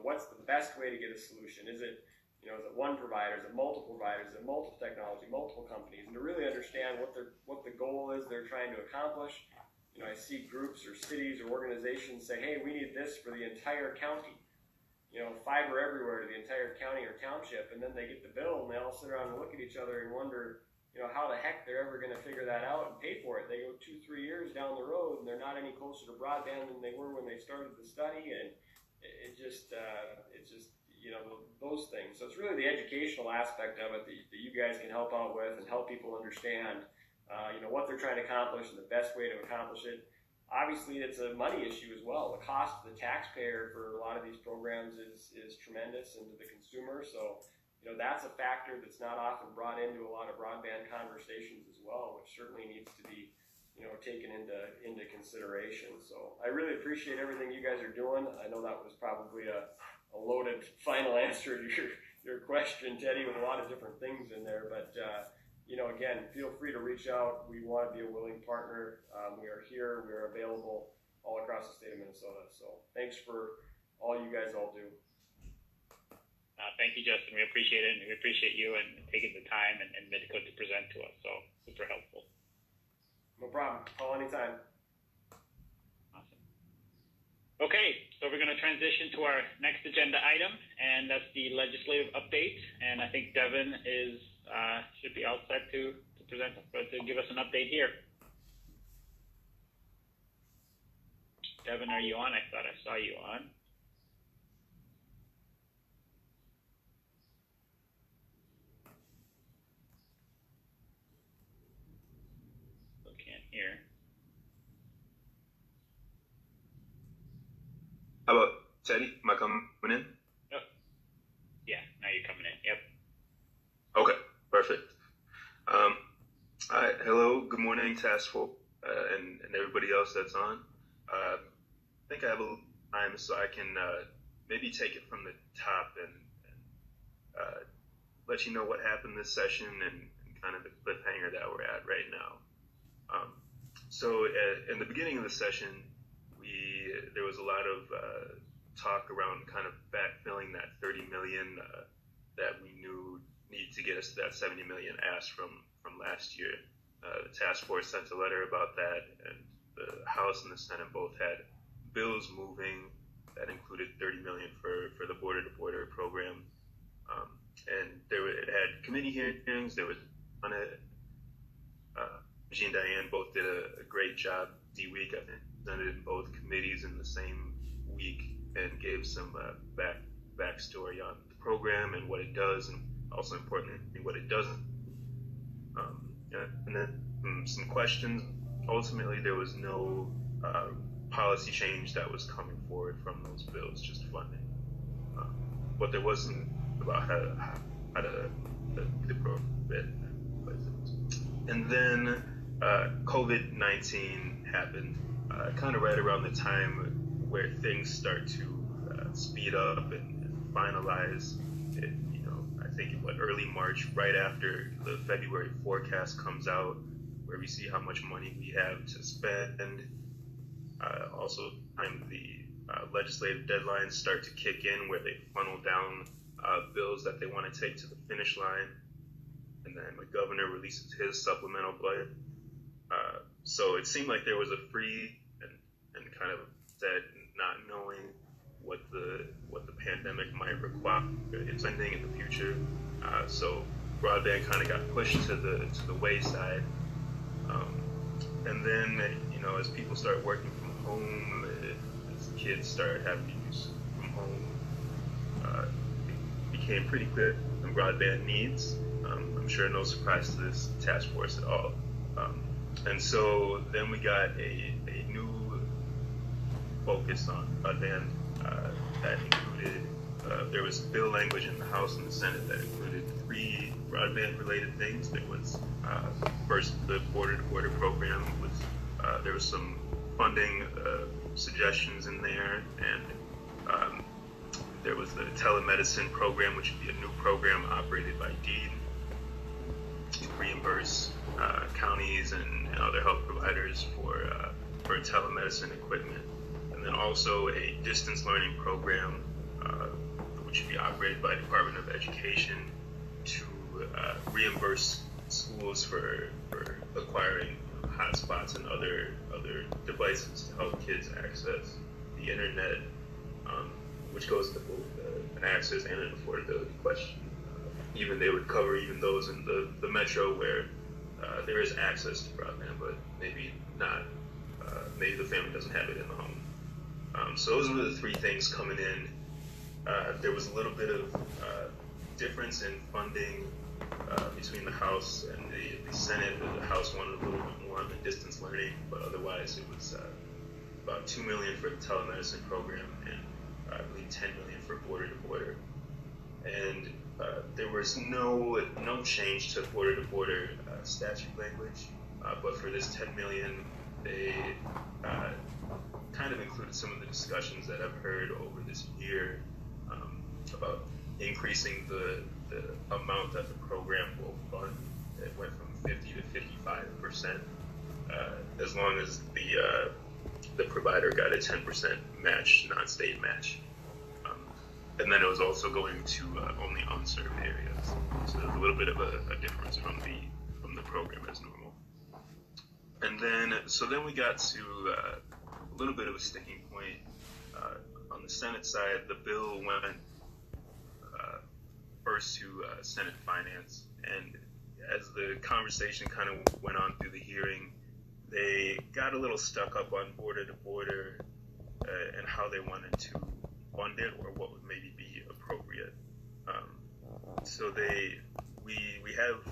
S1: what's the best way to get a solution. Is it is it one provider? Is it multiple providers? Is it multiple technology, multiple companies? And to really understand what the goal is they're trying to accomplish. I see groups or cities or organizations say, hey, we need this for the entire county. Fiber everywhere to the entire county or township, and then they get the bill and they all sit around and look at each other and wonder, how the heck they're ever going to figure that out and pay for it. They go 2-3 years down the road and they're not any closer to broadband than they were when they started the study, and it's just those things. So it's really the educational aspect of it that you guys can help out with and help people understand, what they're trying to accomplish and the best way to accomplish it. Obviously, it's a money issue as well. The cost to the taxpayer for a lot of these programs is tremendous, and to the consumer. So, that's a factor that's not often brought into a lot of broadband conversations as well, which certainly needs to be, taken into consideration. So I really appreciate everything you guys are doing. I know that was probably a loaded final answer to your question, Teddy, with a lot of different things in there. But again, feel free to reach out. We want to be a willing partner. We are here. We are available all across the state of Minnesota. So thanks for all you guys all do.
S3: Thank you, Justin. We appreciate it, and we appreciate you and taking the time and MidCo to present to us. So super helpful.
S1: No problem. Call anytime.
S3: Awesome. Okay, so we're going to transition to our next agenda item, and that's the legislative update. And I think Devin should be all set to present, to give us an update here. Devin, are you on? I thought I saw you on. Still can't hear.
S8: How about Teddy? Am I coming in?
S3: Oh, yeah, now you're coming in. Yep.
S8: Okay, perfect. All right, hello, good morning, Task Force, and everybody else that's on. I think I have a little time, so I can maybe take it from the top and let you know what happened this session and kind of the cliffhanger that we're at right now. So in the beginning of the session, there was a lot of talk around kind of backfilling that 30 million that we knew needed to get us to that 70 million ask from last year. The task force sent a letter about that, and the House and the Senate both had bills moving that included 30 million for the border-to-border program. And it had committee hearings. There was on it. Jean and Diane both did a great job the week. I think presented in both committees in the same week and gave some backstory on the program and what it does, and also importantly what it doesn't. And then some questions. Ultimately, there was no policy change that was coming forward from those bills, just funding. But there wasn't about how to the program. And then COVID-19 happened kind of right around the time where things start to speed up and finalize. I think early March, right after the February forecast comes out, where we see how much money we have to spend. Also, the legislative deadlines start to kick in, where they funnel down bills that they want to take to the finish line, and then the governor releases his supplemental budget. So it seemed like there was a free and kind of that not knowing what the pandemic might require in spending in the future. So broadband kind of got pushed to the wayside. And then as people start working from home, as kids started having to use from home, it became pretty clear the broadband needs. I'm sure no surprise to this task force at all. And so then we got a new focus on broadband that included, there was bill language in the House and the Senate that included 3 broadband-related things. There was first the border-to-border program. There was some funding suggestions in there, and there was the telemedicine program, which would be a new program operated by DEED to reimburse counties and other health providers for telemedicine equipment. And then also a distance learning program, which would be operated by the Department of Education to reimburse schools for acquiring hotspots and other devices to help kids access the internet, which goes to both an access and an affordability question. They would cover even those in the metro where there is access to broadband, but maybe not. Maybe the family doesn't have it in the home. So those were the 3 things coming in. There was a little bit of difference in funding between the House and the Senate. The House wanted a little bit more on the distance learning, but otherwise it was about $2 million for the telemedicine program and I believe $10 million for border-to-border. And there was no change to border-to-border statute language, but for this $10 million, they kind of included some of the discussions that I've heard over this year about increasing the amount that the program will fund. it went from 50 to 55%, as long as the provider got a 10% match, non-state match. And then it was also going to only unserved areas. So there's a little bit of a difference from the program as normal. And then we got to a little bit of a sticking point. On the Senate side, the bill went first to Senate Finance, and as the conversation kind of went on through the hearing, they got a little stuck up on border to border and how they wanted to fund it or what would maybe be appropriate. So we have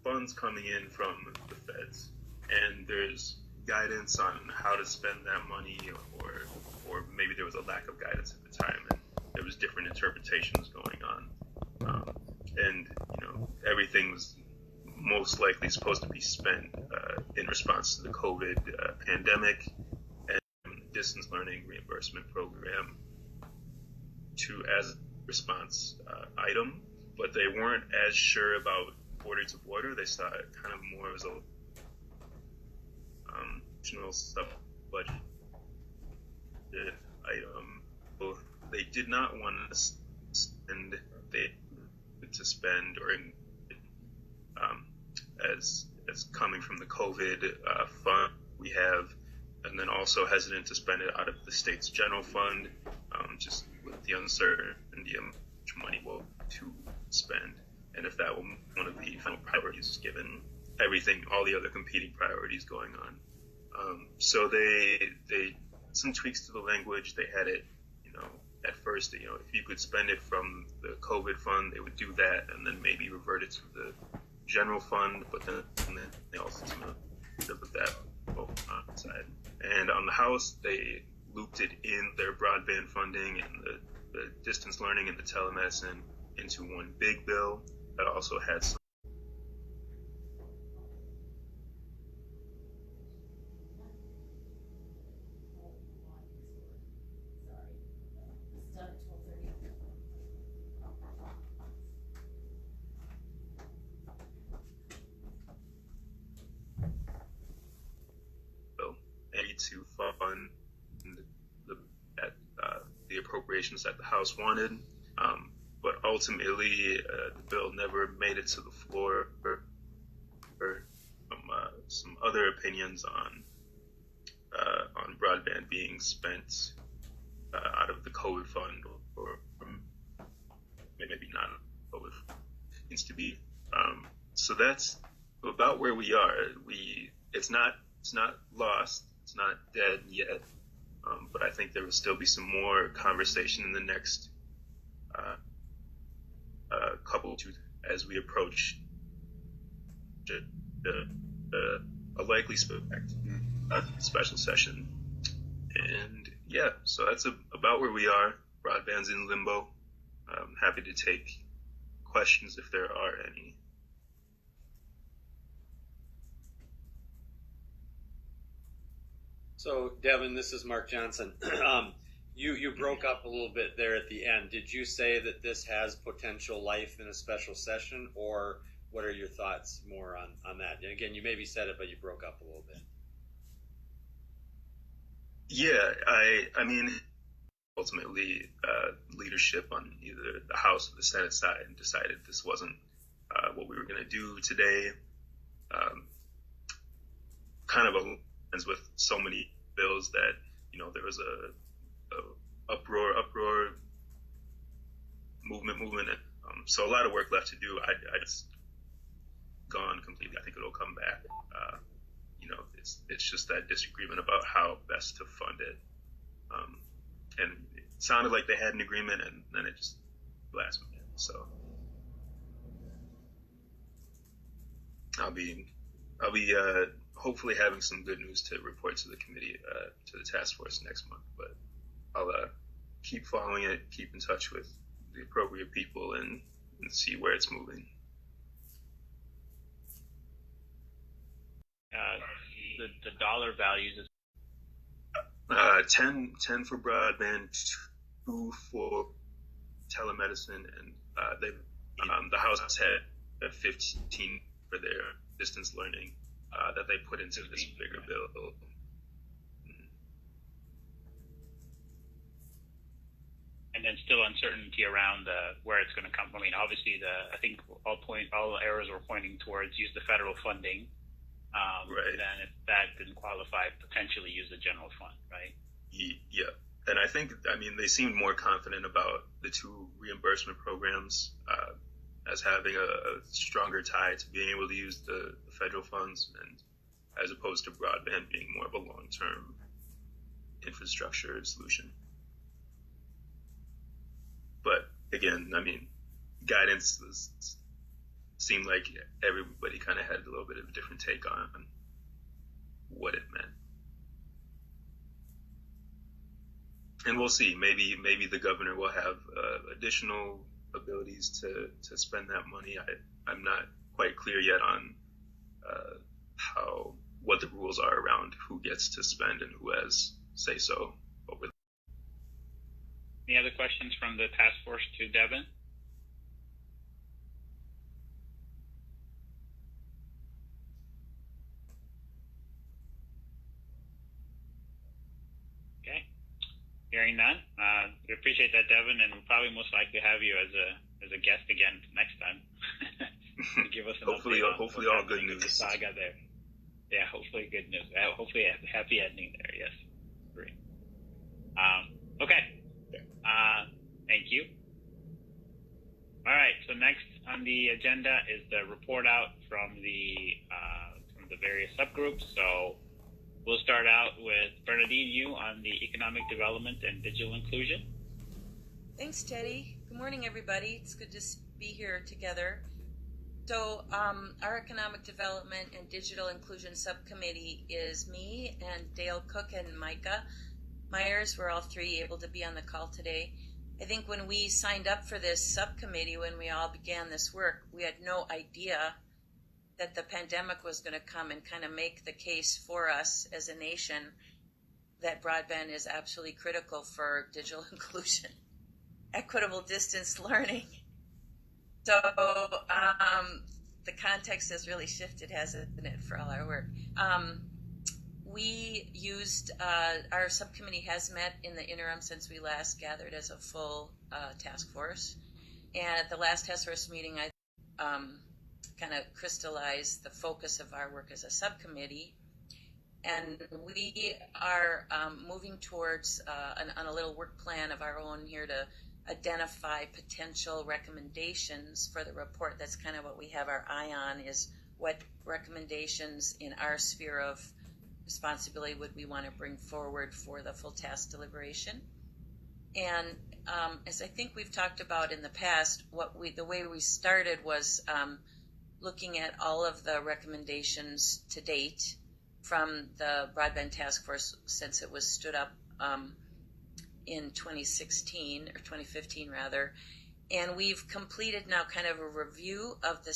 S8: funds coming in from the feds, and there's guidance on how to spend that money, or maybe there was a lack of guidance at the time, and there was different interpretations going on. And everything was most likely supposed to be spent in response to the COVID pandemic and distance learning reimbursement program as a response item, but they weren't as sure about border to border. They saw it kind of more as a additional sub-budget item. So they did not want to spend or as coming from the COVID fund we have, and then also hesitant to spend it out of the state's general fund, just with the uncertainty of much money will to spend, and if that was one of the final priorities given everything, all the other competing priorities going on. So they some tweaks to the language. They had it, at first, if you could spend it from the COVID fund, they would do that, and then maybe revert it to the general fund, but then they also put that on the side. And on the House, they looped it in their broadband funding and the distance learning and the telemedicine into one big bill that also had some to fund the appropriations that the House wanted, but ultimately the bill never made it to the floor. Some other opinions on broadband being spent out of the COVID fund, or maybe not COVID needs to be. So that's about where we are. It's not lost. It's not dead yet, but I think there will still be some more conversation in the next couple as we approach a likely special session. And yeah, so that's about where we are. Broadband's in limbo. I'm happy to take questions if there are any.
S5: So, Devin, this is Mark Johnson. You broke up a little bit there at the end. Did you say that this has potential life in a special session, or what are your thoughts more on that? And again, you maybe said it, but you broke up a little bit.
S8: Yeah, I mean, ultimately, leadership on either the House or the Senate side decided this wasn't what we were going to do today. Kind of aligns with so many bills that, there was a uproar, movement. So a lot of work left to do. I just gone completely. I think it'll come back. It's just that disagreement about how best to fund it. And it sounded like they had an agreement, and then it just last minute. So I'll be hopefully having some good news to report to the committee, to the task force next month. But I'll keep following it, keep in touch with the appropriate people, and see where it's moving.
S3: The dollar values is
S8: 10 for broadband, 2 for telemedicine, and the House had 15 for their distance learning that they put into this bigger bill.
S3: And then still uncertainty around where it's going to come from. I mean, obviously, I think all arrows were pointing towards use the federal funding.
S8: Right.
S3: Then if that didn't qualify, potentially use the general fund, right?
S8: Yeah. And I think, they seemed more confident about the two reimbursement programs as having a stronger tie to being able to use the federal funds, and as opposed to broadband being more of a long-term infrastructure solution. But again, guidance seemed like everybody kind of had a little bit of a different take on what it meant. And we'll see. Maybe the governor will have additional abilities to spend that money. I'm not quite clear yet on what the rules are around who gets to spend and who has say so over.
S3: Any other questions from the task force to Devin? Okay. Hearing none. We appreciate that, Devin, and we'll probably most likely have you as a guest again next time. To give us an
S8: hopefully all good news.
S3: Saga there. Yeah, hopefully good news. Hopefully a happy ending there. Yes. Great. Okay. Thank you. All right. So next on the agenda is the report out from the various subgroups. So we'll start out with Bernadine Yu on the economic development and digital inclusion.
S7: Thanks, Teddy. Good morning, everybody. It's good to be here together. So our Economic Development and Digital Inclusion Subcommittee is me and Dale Cook and Micah Myers. We're all three able to be on the call today. I think when we signed up for this subcommittee, when we all began this work, we had no idea that the pandemic was going to come and kind of make the case for us as a nation that broadband is absolutely critical for digital inclusion, equitable distance learning. So the context has really shifted, hasn't it, for all our work. We used, our subcommittee has met in the interim since we last gathered as a full task force. And at the last task force meeting, I kind of crystallized the focus of our work as a subcommittee. And we are moving towards on a little work plan of our own here to identify potential recommendations for the report. That's kind of what we have our eye on, is what recommendations in our sphere of responsibility would we want to bring forward for the full task deliberation. And as I think we've talked about in the past, the way we started was looking at all of the recommendations to date from the Broadband Task Force since it was stood up in 2016 or 2015 rather, and we've completed now kind of a review of the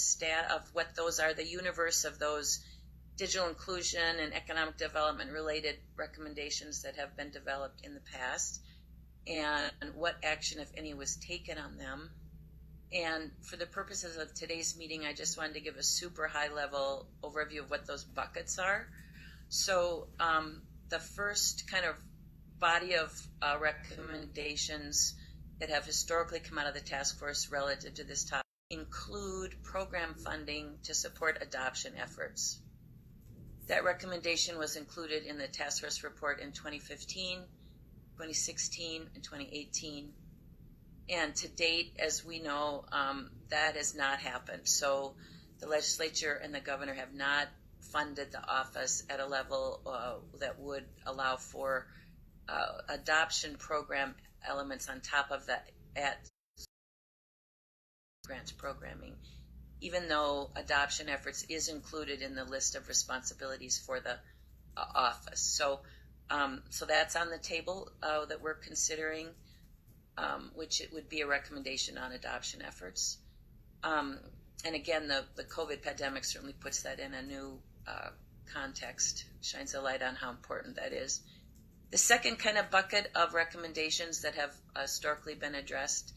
S7: of what those are, the universe of those digital inclusion and economic development related recommendations that have been developed in the past, and what action, if any, was taken on them. And for the purposes of today's meeting, I just wanted to give a super high level overview of what those buckets are. So the first kind of body of recommendations that have historically come out of the task force relative to this topic include program funding to support adoption efforts. That recommendation was included in the task force report in 2015, 2016, and 2018. And to date, as we know, that has not happened. So the legislature and the governor have not funded the office at a level that would allow for adoption program elements on top of that at grants programming, even though adoption efforts is included in the list of responsibilities for the office. So that's on the table that we're considering, which it would be a recommendation on adoption efforts. And again, the COVID pandemic certainly puts that in a new context, shines a light on how important that is. The second kind of bucket of recommendations that have historically been addressed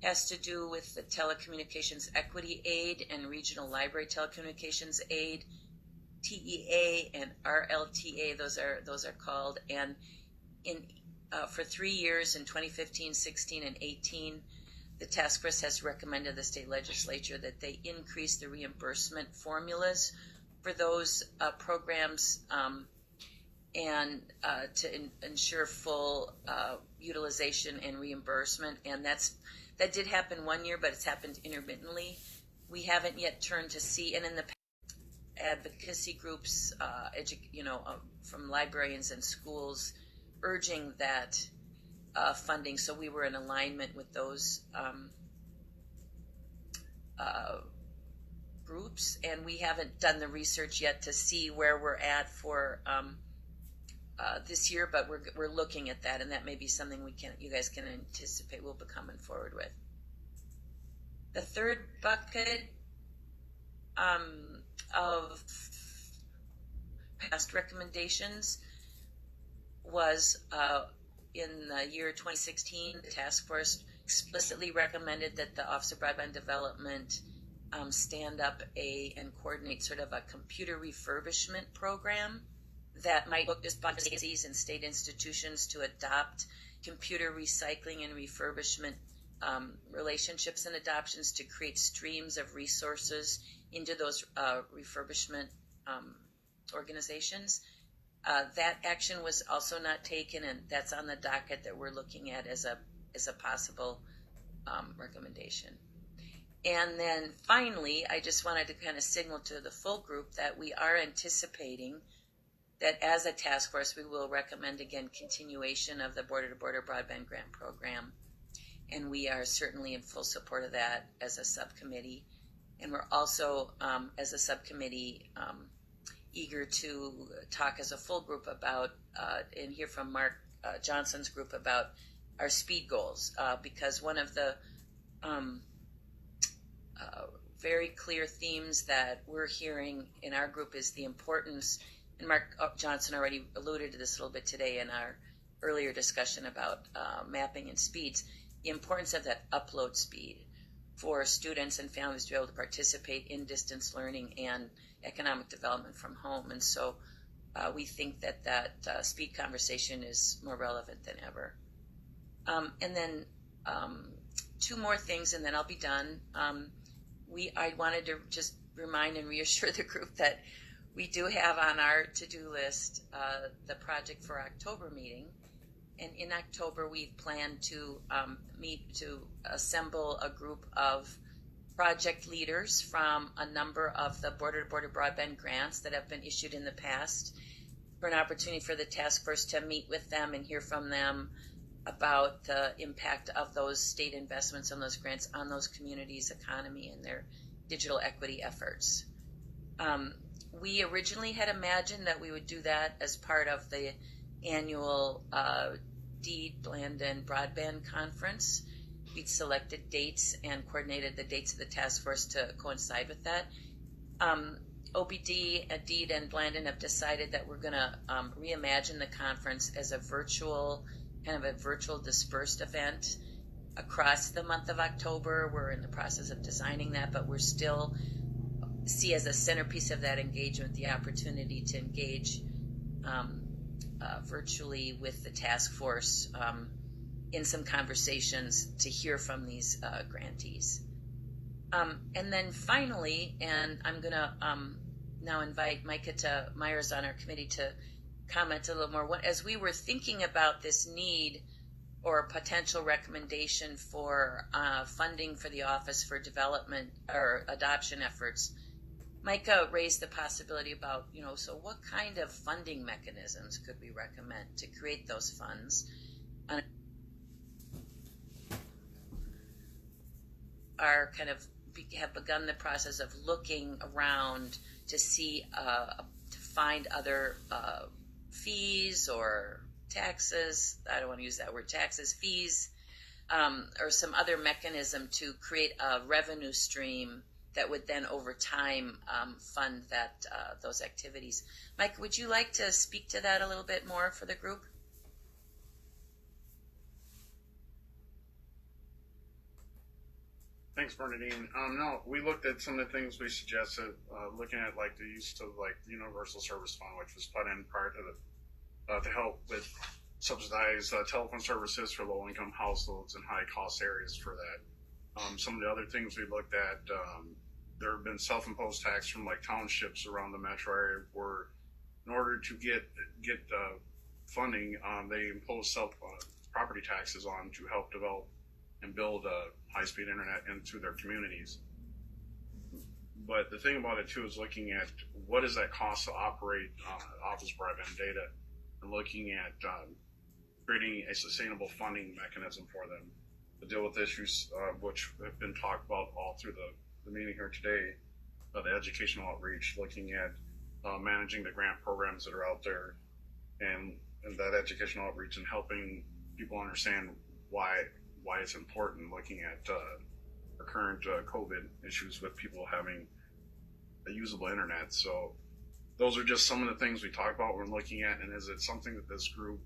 S7: has to do with the telecommunications equity aid and regional library telecommunications aid, TEA and RLTA. Those are called. And for 3 years in 2015, 16, and 18, the task force has recommended the state legislature that they increase the reimbursement formulas for those programs and to ensure full utilization and reimbursement. And that did happen 1 year, but it's happened intermittently. We haven't yet turned to see, and in the advocacy groups, from librarians and schools, urging that funding. So we were in alignment with those groups, and we haven't done the research yet to see where we're at for this year, but we're looking at that, and that may be something you guys can anticipate we'll be coming forward with. The third bucket of past recommendations was in the year 2016, the task force explicitly recommended that the Office of Broadband Development stand up and coordinate sort of a computer refurbishment program that might look just by agencies and state institutions to adopt computer recycling and refurbishment relationships and adoptions to create streams of resources into those refurbishment organizations. That action was also not taken, and that's on the docket that we're looking at as a possible recommendation. And then finally, I just wanted to kind of signal to the full group that we are anticipating that as a task force, we will recommend again continuation of the border-to-border broadband grant program. And we are certainly in full support of that as a subcommittee. And we're also, as a subcommittee, eager to talk as a full group about and hear from Mark Johnson's group about our speed goals, because one of the very clear themes that we're hearing in our group is the importance, and Mark Johnson already alluded to this a little bit today in our earlier discussion about mapping and speeds, the importance of that upload speed for students and families to be able to participate in distance learning and economic development from home. And so we think that speed conversation is more relevant than ever. And then two more things, and then I'll be done. I wanted to just remind and reassure the group that we do have on our to-do list the project for October meeting. And in October, we plan to meet to assemble a group of project leaders from a number of the border-to-border broadband grants that have been issued in the past, for an opportunity for the task force to meet with them and hear from them about the impact of those state investments on those grants on those communities' economy and their digital equity efforts. We originally had imagined that we would do that as part of the annual DEED, Bland, and Broadband Conference. We'd selected dates and coordinated the dates of the task force to coincide with that. OBD, DEED, and Blandon have decided that we're going to reimagine the conference as a virtual dispersed event across the month of October. We're in the process of designing that, but we're still see as a centerpiece of that engagement the opportunity to engage virtually with the task force in some conversations to hear from these grantees. And then finally, and I'm going to now invite Micah Myers on our committee to comment a little more. As we were thinking about this need or potential recommendation for funding for the Office for Development or Adoption efforts, Micah raised the possibility about, so what kind of funding mechanisms could we recommend to create those funds? Have begun the process of looking around to see, to find other fees or taxes. I don't want to use that word, taxes, fees, or some other mechanism to create a revenue stream that would then over time fund those activities. Mike, would you like to speak to that a little bit more for the group?
S9: Thanks, Bernadine. No, we looked at some of the things we suggested, looking at like the use of like the Universal Service Fund, which was put in prior to the to help with subsidized telephone services for low-income households and high-cost areas for that. Some of the other things we looked at, there have been self-imposed tax from like townships around the metro area where, in order to get funding, they impose property taxes on to help develop and build high-speed internet into their communities. But the thing about it too is looking at what does that cost to operate office broadband data, and looking at creating a sustainable funding mechanism for them to deal with issues which have been talked about all through the meeting here today, the educational outreach, looking at managing the grant programs that are out there, and that educational outreach and helping people understand why it's important, looking at the current COVID issues with people having a usable internet. So those are just some of the things we talked about we're looking at, and is it something that this group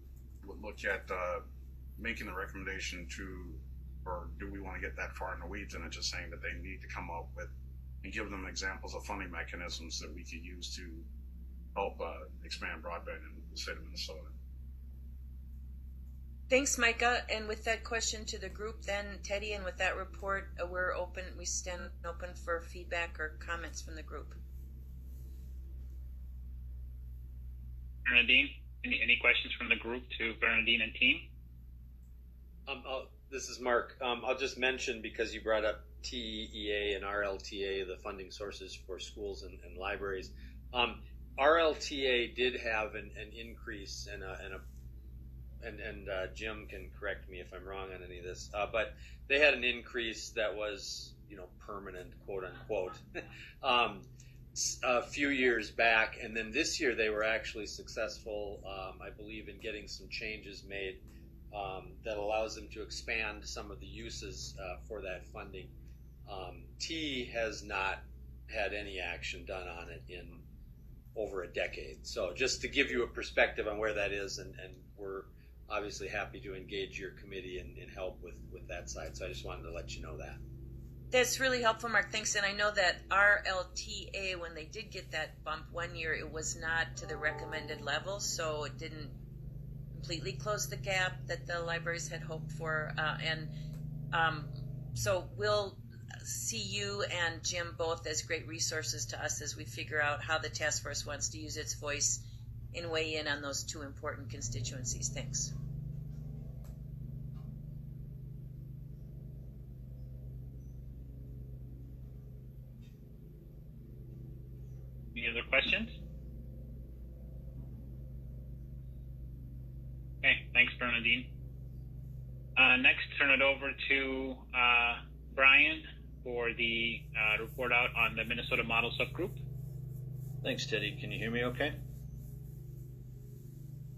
S9: would look at making the recommendation to, or do we want to get that far in the weeds and it's just saying that they need to come up with and give them examples of funding mechanisms that we could use to help expand broadband in the state of Minnesota?
S7: Thanks, Micah. And with that question to the group, then Teddy, and with that report, we're open. We stand open for feedback or comments from the group.
S3: Bernadine, any questions from the group to Bernadine and team?
S5: This is Mark. I'll just mention, because you brought up TEA and RLTA, the funding sources for schools and libraries. RLTA did have an increase and Jim can correct me if I'm wrong on any of this, but they had an increase that was, permanent, quote unquote, a few years back. And then this year they were actually successful, I believe, in getting some changes made that allows them to expand some of the uses for that funding. T has not had any action done on it in over a decade. So just to give you a perspective on where that is, and we're obviously happy to engage your committee and help with that side. So I just wanted to let you know that.
S7: That's really helpful, Mark. Thanks. And I know that RLTA, when they did get that bump one year, it was not to the recommended level, so it didn't completely close the gap that the libraries had hoped for. So we'll see you and Jim both as great resources to us as we figure out how the task force wants to use its voice and weigh in on those two important constituencies. Thanks.
S3: Any other questions? Okay, thanks, Bernadine. Next, turn it over to Brian for the report out on the Minnesota Model Subgroup.
S10: Thanks, Teddy. Can you hear me okay?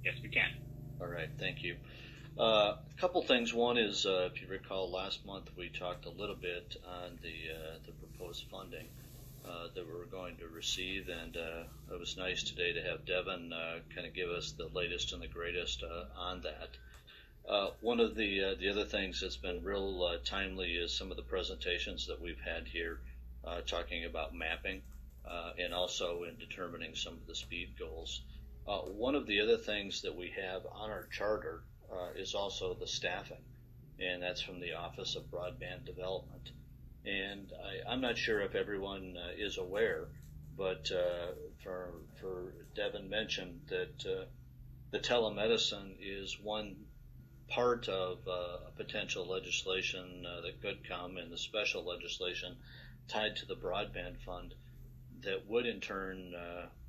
S3: Yes, we can.
S10: All right, thank you. A couple things. One is, if you recall, last month we talked a little bit on the proposed funding that we're going to receive, and it was nice today to have Devin kind of give us the latest and the greatest on that. One of the other things that's been real timely is some of the presentations that we've had here talking about mapping and also in determining some of the speed goals. One of the other things that we have on our charter is also the staffing, and that's from the Office of Broadband Development. And I'm not sure if everyone is aware, but for Devin mentioned that the telemedicine is one part of potential legislation that could come, and the special legislation tied to the broadband fund that would in turn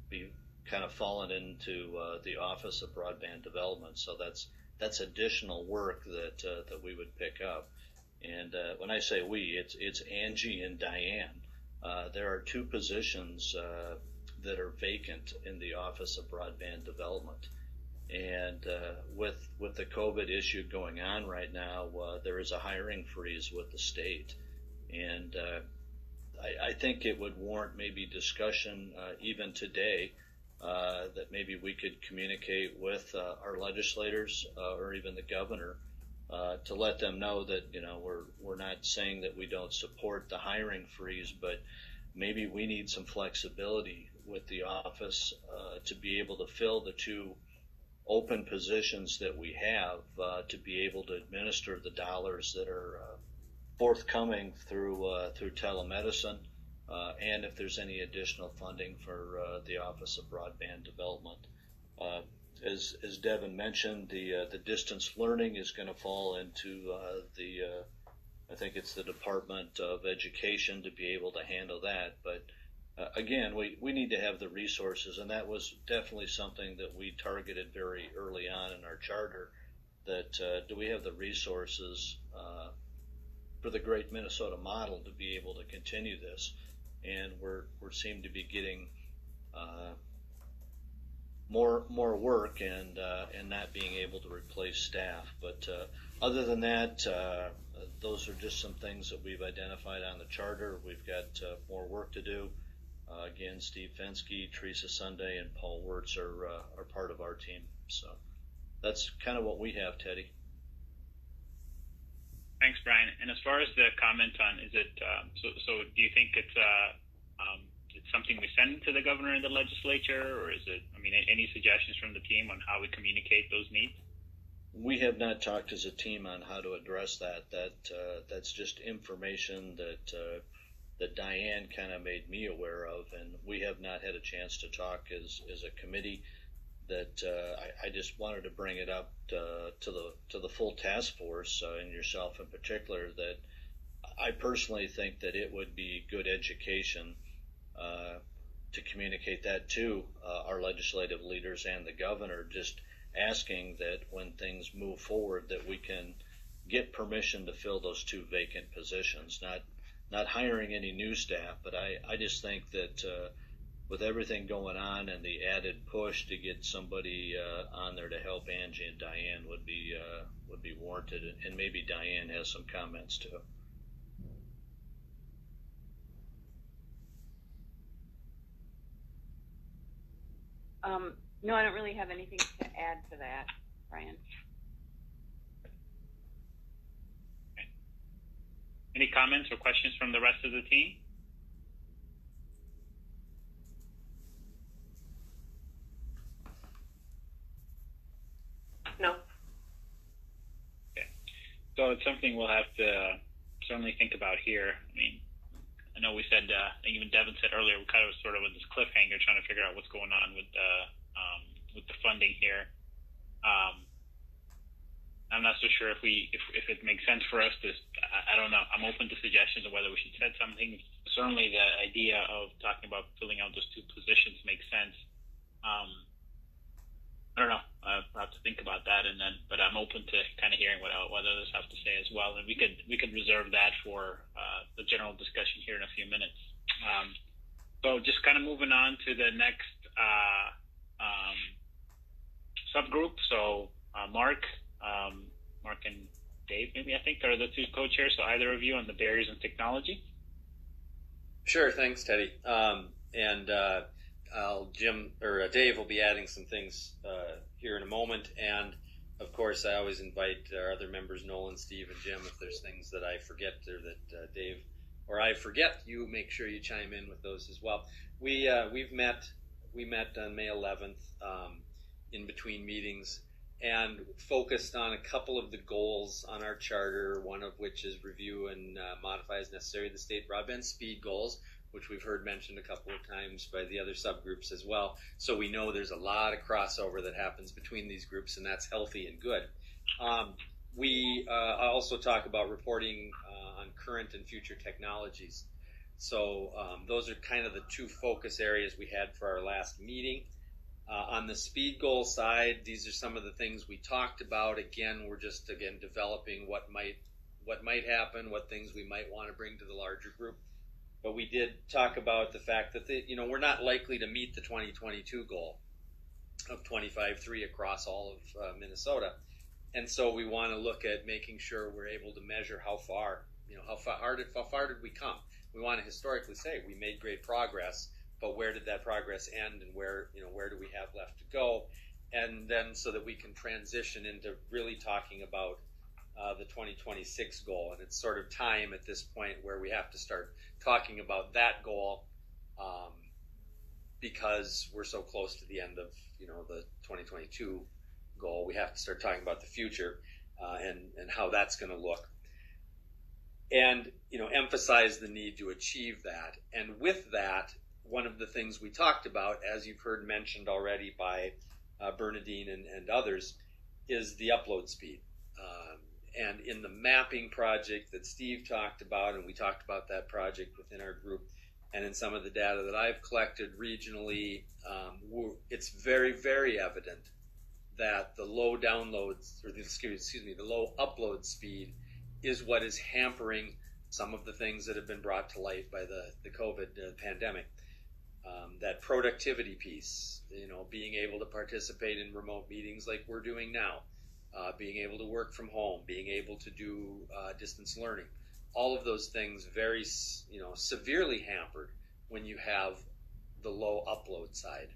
S10: be kind of fallen into the Office of Broadband Development. So that's additional work that we would pick up. And when I say we, it's Angie and Diane. There are two positions that are vacant in the Office of Broadband Development. And with the COVID issue going on right now, there is a hiring freeze with the state. And I think it would warrant maybe discussion even today that maybe we could communicate with our legislators or even the governor to let them know that, we're not saying that we don't support the hiring freeze, but maybe we need some flexibility with the office to be able to fill the two open positions that we have, to be able to administer the dollars that are forthcoming through telemedicine, and if there's any additional funding for the Office of Broadband Development. As Devin mentioned, the distance learning is going to fall into I think it's the Department of Education to be able to handle that. But again, we need to have the resources, and that was definitely something that we targeted very early on in our charter. That do we have the resources for the Great Minnesota Model to be able to continue this? And we seem to be getting more work and not being able to replace staff. But other than that, those are just some things that we've identified on the charter. We've got more work to do. Again, Steve Fensky, Teresa Sunday, and Paul Wirtz are part of our team. So that's kind of what we have, Teddy.
S3: Thanks, Brian. And as far as the comment on, is it so? Do you think it's something we send to the governor and the legislature, or is it? I mean, any suggestions from the team on how we communicate those needs?
S10: We have not talked as a team on how to address that. That's just information that Diane kind of made me aware of, and we have not had a chance to talk as a committee. That I just wanted to bring it up to the full task force and yourself in particular. That I personally think that it would be good education to communicate that to our legislative leaders and the governor, just asking that when things move forward that we can get permission to fill those two vacant positions, not hiring any new staff, but I just think that with everything going on and the added push to get somebody on there to help Angie and Diane would be warranted, and maybe Diane has some comments too.
S11: No, I don't really have anything to add to that, Brian.
S3: Okay. Any comments or questions from the rest of the team?
S11: No.
S3: Okay. So it's something we'll have to certainly think about here. I mean, I know we said, even Devin said earlier, we kind of sort of with this cliffhanger trying to figure out what's going on with the funding here. I'm not so sure if it makes sense for us to, I don't know. I'm open to suggestions of whether we should set something. Certainly the idea of talking about filling out those two positions makes sense. I don't know. I'll have to think about that, but I'm open to kind of hearing what others have to say as well, and we could reserve that for the general discussion here in a few minutes. So just kind of moving on to the next subgroup. So Mark and Dave, maybe I think are the two co-chairs. So either of you on the barriers in technology.
S5: Sure, thanks, Teddy. Dave will be adding some things here in a moment, and of course, I always invite our other members, Nolan, Steve, and Jim, if there's things that I forget or that Dave or I forget, you make sure you chime in with those as well. We met on May 11th in between meetings and focused on a couple of the goals on our charter, one of which is review and modify as necessary the state broadband speed goals, which we've heard mentioned a couple of times by the other subgroups as well. So we know there's a lot of crossover that happens between these groups, and that's healthy and good. We also talk about reporting on current and future technologies. So those are kind of the two focus areas we had for our last meeting. On the speed goal side, these are some of the things we talked about. Again, we're just developing what might happen, what things we might want to bring to the larger group. But we did talk about the fact that we're not likely to meet the 2022 goal of 25.3 across all of Minnesota, and so we want to look at making sure we're able to measure how far did we come. We want to historically say we made great progress, but where did that progress end, and where do we have left to go, and then so that we can transition into really talking about the 2026 goal, and it's sort of time at this point where we have to start talking about that goal, because we're so close to the end of the 2022 goal. We have to start talking about the future and how that's going to look, and emphasize the need to achieve that. And with that, one of the things we talked about, as you've heard mentioned already by Bernadine and others, is the upload speed. And in the mapping project that Steve talked about, and we talked about that project within our group, and in some of the data that I've collected regionally, it's very, very evident that the low downloads, or the low upload speed is what is hampering some of the things that have been brought to light by the COVID pandemic. That productivity piece, being able to participate in remote meetings like we're doing now, being able to work from home, being able to do distance learning, all of those things very, severely hampered when you have the low upload side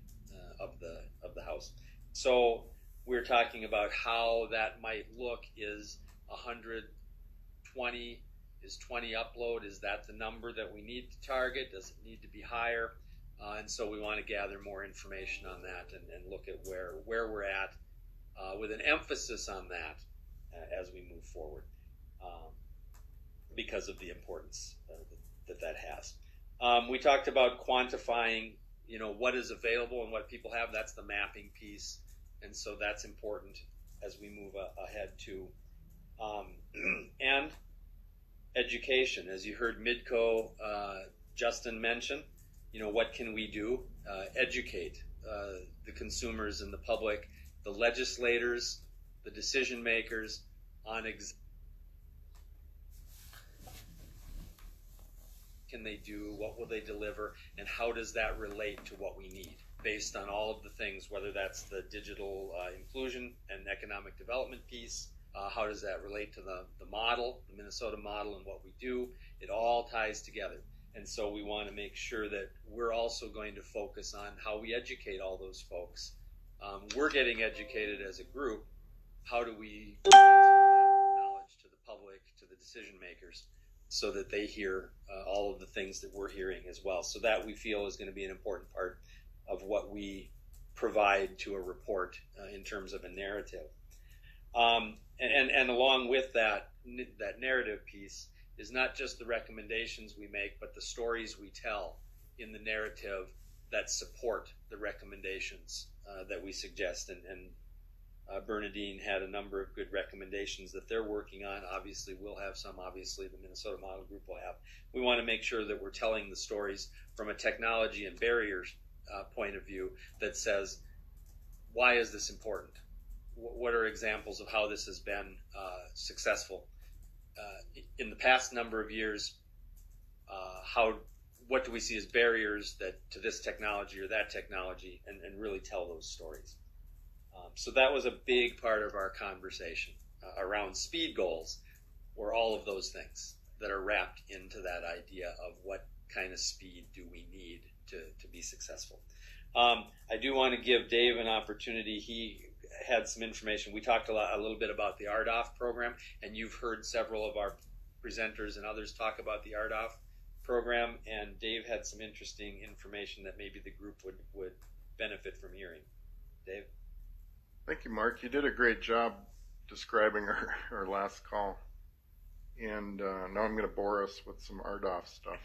S5: of the house. So we're talking about how that might look. Is 120, is 20 upload, is that the number that we need to target? Does it need to be higher? And so we want to gather more information on that and look at where we're at, with an emphasis on that as we move forward, because of the importance that has. We talked about quantifying, what is available and what people have. That's the mapping piece, and so that's important as we move ahead too. And education, as you heard MidCo Justin mention, what can we do? Educate the consumers and the public, the legislators, the decision makers on can they do, what will they deliver, and how does that relate to what we need based on all of the things, whether that's the digital inclusion and economic development piece, how does that relate to the model, the Minnesota model, and what we do. It all ties together. And so we want to make sure that we're also going to focus on how we educate all those folks. We're getting educated as a group. How do we transfer that knowledge to the public, to the decision makers, so that they hear all of the things that we're hearing as well? So that, we feel, is going to be an important part of what we provide to a report in terms of a narrative. And along with that narrative piece is not just the recommendations we make, but the stories we tell in the narrative that support the recommendations that we suggest. And Bernadine had a number of good recommendations that they're working on. Obviously, we'll have some. Obviously, the Minnesota Model Group will have. We want to make sure that we're telling the stories from a technology and barriers point of view that says, why is this important? What are examples of how this has been successful? In the past number of years, what do we see as barriers to this technology or that technology, and really tell those stories. So that was a big part of our conversation around speed goals, or all of those things that are wrapped into that idea of what kind of speed do we need to be successful. I do want to give Dave an opportunity. He had some information. We talked a little bit about the RDOF program, and you've heard several of our presenters and others talk about the RDOF program, and Dave had some interesting information that maybe the group would benefit from hearing. Dave?
S6: Thank you, Mark. You did a great job describing our last call. And now I'm going to bore us with some RDOF stuff,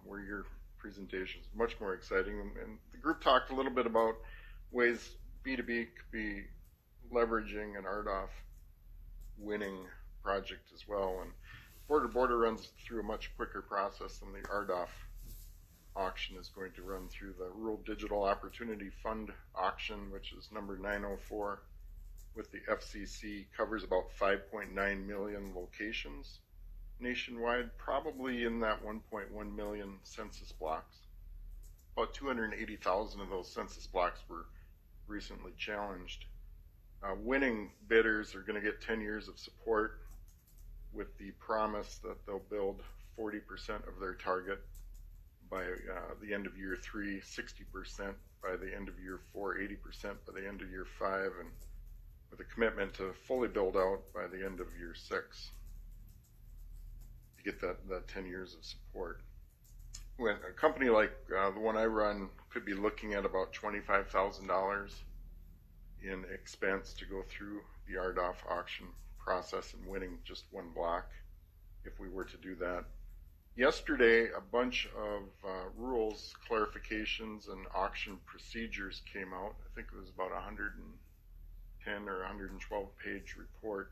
S6: where your presentation is much more exciting. And the group talked a little bit about ways B2B could be leveraging an RDOF winning project as well. And Border runs through a much quicker process than the RDOF auction is going to run through. The Rural Digital Opportunity Fund auction, which is number 904 with the FCC, covers about 5.9 million locations nationwide, probably in that 1.1 million census blocks. About 280,000 of those census blocks were recently challenged. Winning bidders are going to get 10 years of support, with the promise that they'll build 40% of their target by the end of year 3, 60% by the end of year 4, 80% by the end of year 5, and with a commitment to fully build out by the end of year 6 to get that 10 years of support. When a company like the one I run could be looking at about $25,000 in expense to go through the RDOF auction process and winning just one block if we were to do that. Yesterday, a bunch of rules, clarifications, and auction procedures came out. I think it was about 110 or 112 page report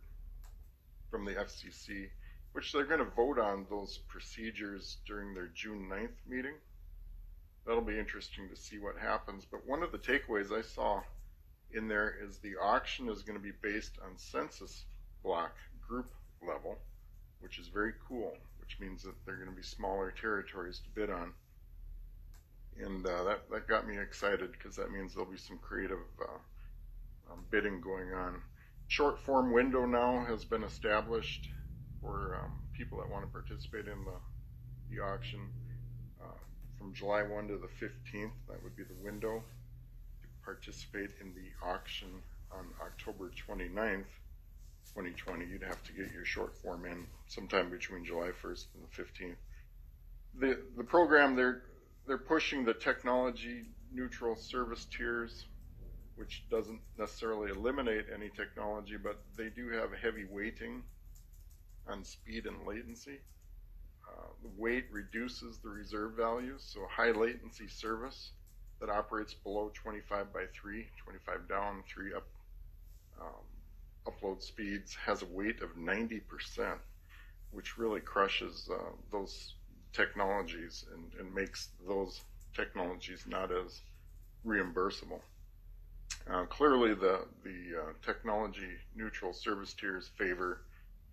S6: from the FCC, which they're going to vote on those procedures during their June 9th meeting. That'll be interesting to see what happens. But one of the takeaways I saw in there is the auction is going to be based on census block group level, which is very cool, which means that they're going to be smaller territories to bid on. And that got me excited because that means there'll be some creative bidding going on. Short form window now has been established for people that want to participate in the auction. From July 1 to the 15th, that would be the window to participate in the auction on October 29th, 2020. You'd have to get your short form in sometime between July 1st and the 15th. The program, they're pushing the technology neutral service tiers, which doesn't necessarily eliminate any technology, but they do have heavy weighting on speed and latency. The weight reduces the reserve values, so high latency service that operates below 25 by 3, 25 down, 3 up, upload speeds has a weight of 90%, which really crushes those technologies and makes those technologies not as reimbursable. Clearly the technology neutral service tiers favor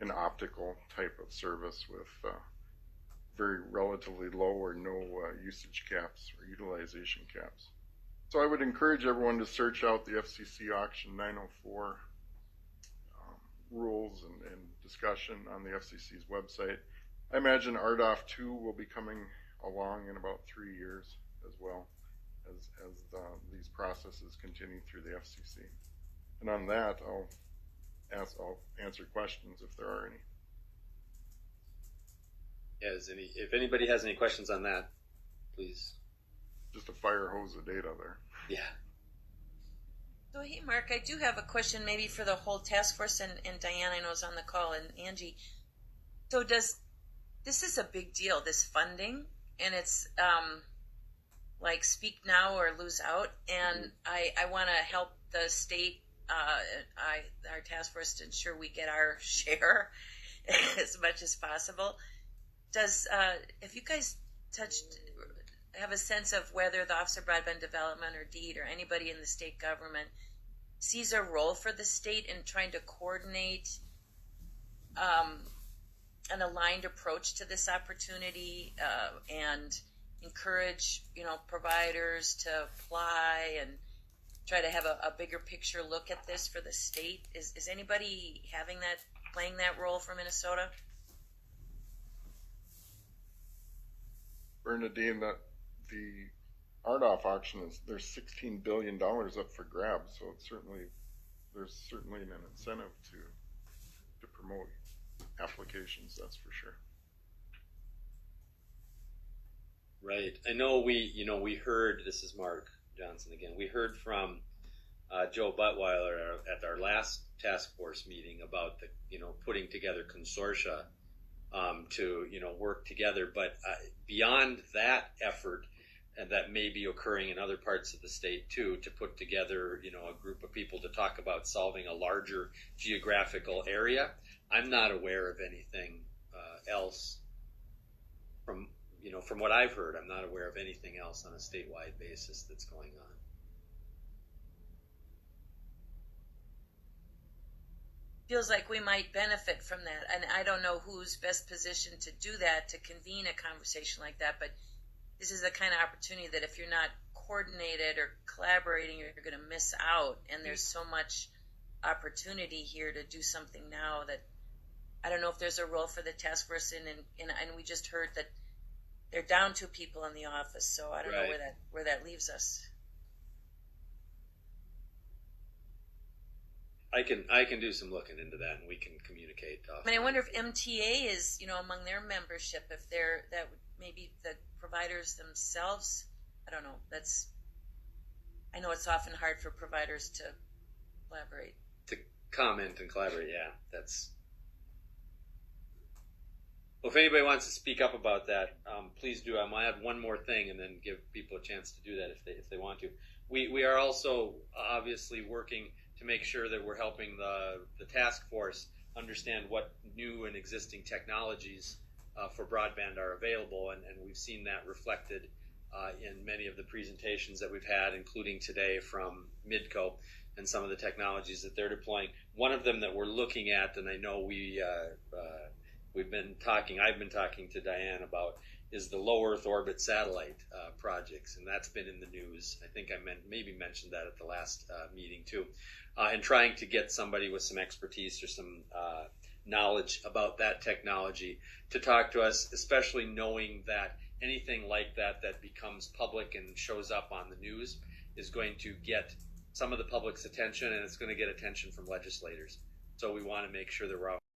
S6: an optical type of service with very relatively low or no usage caps or utilization caps. So I would encourage everyone to search out the FCC Auction 904 rules and discussion on the FCC's website. I imagine RDOF 2 will be coming along in about 3 years as well as these processes continue through the FCC. And on that, I'll answer questions if there are any.
S5: If anybody has any questions on that, please.
S6: Just a fire hose of data there.
S5: Yeah.
S7: So, hey, Mark, I do have a question maybe for the whole task force, and Diane, I know, is on the call, and Angie. So this is a big deal, this funding, and it's like speak now or lose out, and I want to help the state, our task force, to ensure we get our share as much as possible. Have you guys have a sense of whether the Office of Broadband Development or DEED or anybody in the state government sees a role for the state in trying to coordinate an aligned approach to this opportunity and encourage, providers to apply and try to have a bigger picture look at this for the state? Is anybody playing that role for Minnesota?
S6: Bernadine, that the RDOF auction there's $16 billion up for grabs, so there's certainly an incentive to promote applications, that's for sure.
S5: Right. I know we heard, this is Mark Johnson again, we heard from Joe Buttweiler at our last task force meeting about putting together consortia to work together, but beyond that effort, and that may be occurring in other parts of the state too, to put together a group of people to talk about solving a larger geographical area. I'm not aware of anything else from what I've heard. I'm not aware of anything else on a statewide basis that's going on.
S7: Feels like we might benefit from that, and I don't know who's best positioned to do that, to convene a conversation like that, but this is the kind of opportunity that if you're not coordinated or collaborating, you're going to miss out, and there's so much opportunity here to do something now that I don't know if there's a role for the task force and we just heard that they're down 2 people in the office, so I don't know where that leaves us.
S5: I can do some looking into that, and we can communicate.
S7: I mean, I wonder if MTA is, among their membership, if that would maybe the providers themselves. I don't know. I know it's often hard for providers to collaborate.
S5: To comment and collaborate, yeah, that's. Well, if anybody wants to speak up about that, please do. I'm gonna add one more thing, and then give people a chance to do that if they want to. We are also obviously working to make sure that we're helping the task force understand what new and existing technologies for broadband are available, and we've seen that reflected in many of the presentations that we've had, including today from MidCo and some of the technologies that they're deploying. One of them that we're looking at, and I know I've been talking to Diane about, is the low Earth orbit satellite projects, and that's been in the news. I think I maybe mentioned that at the last meeting too, and trying to get somebody with some expertise or some knowledge about that technology to talk to us, especially knowing that anything like that becomes public and shows up on the news is going to get some of the public's attention, and it's going to get attention from legislators. So we want to make sure that we're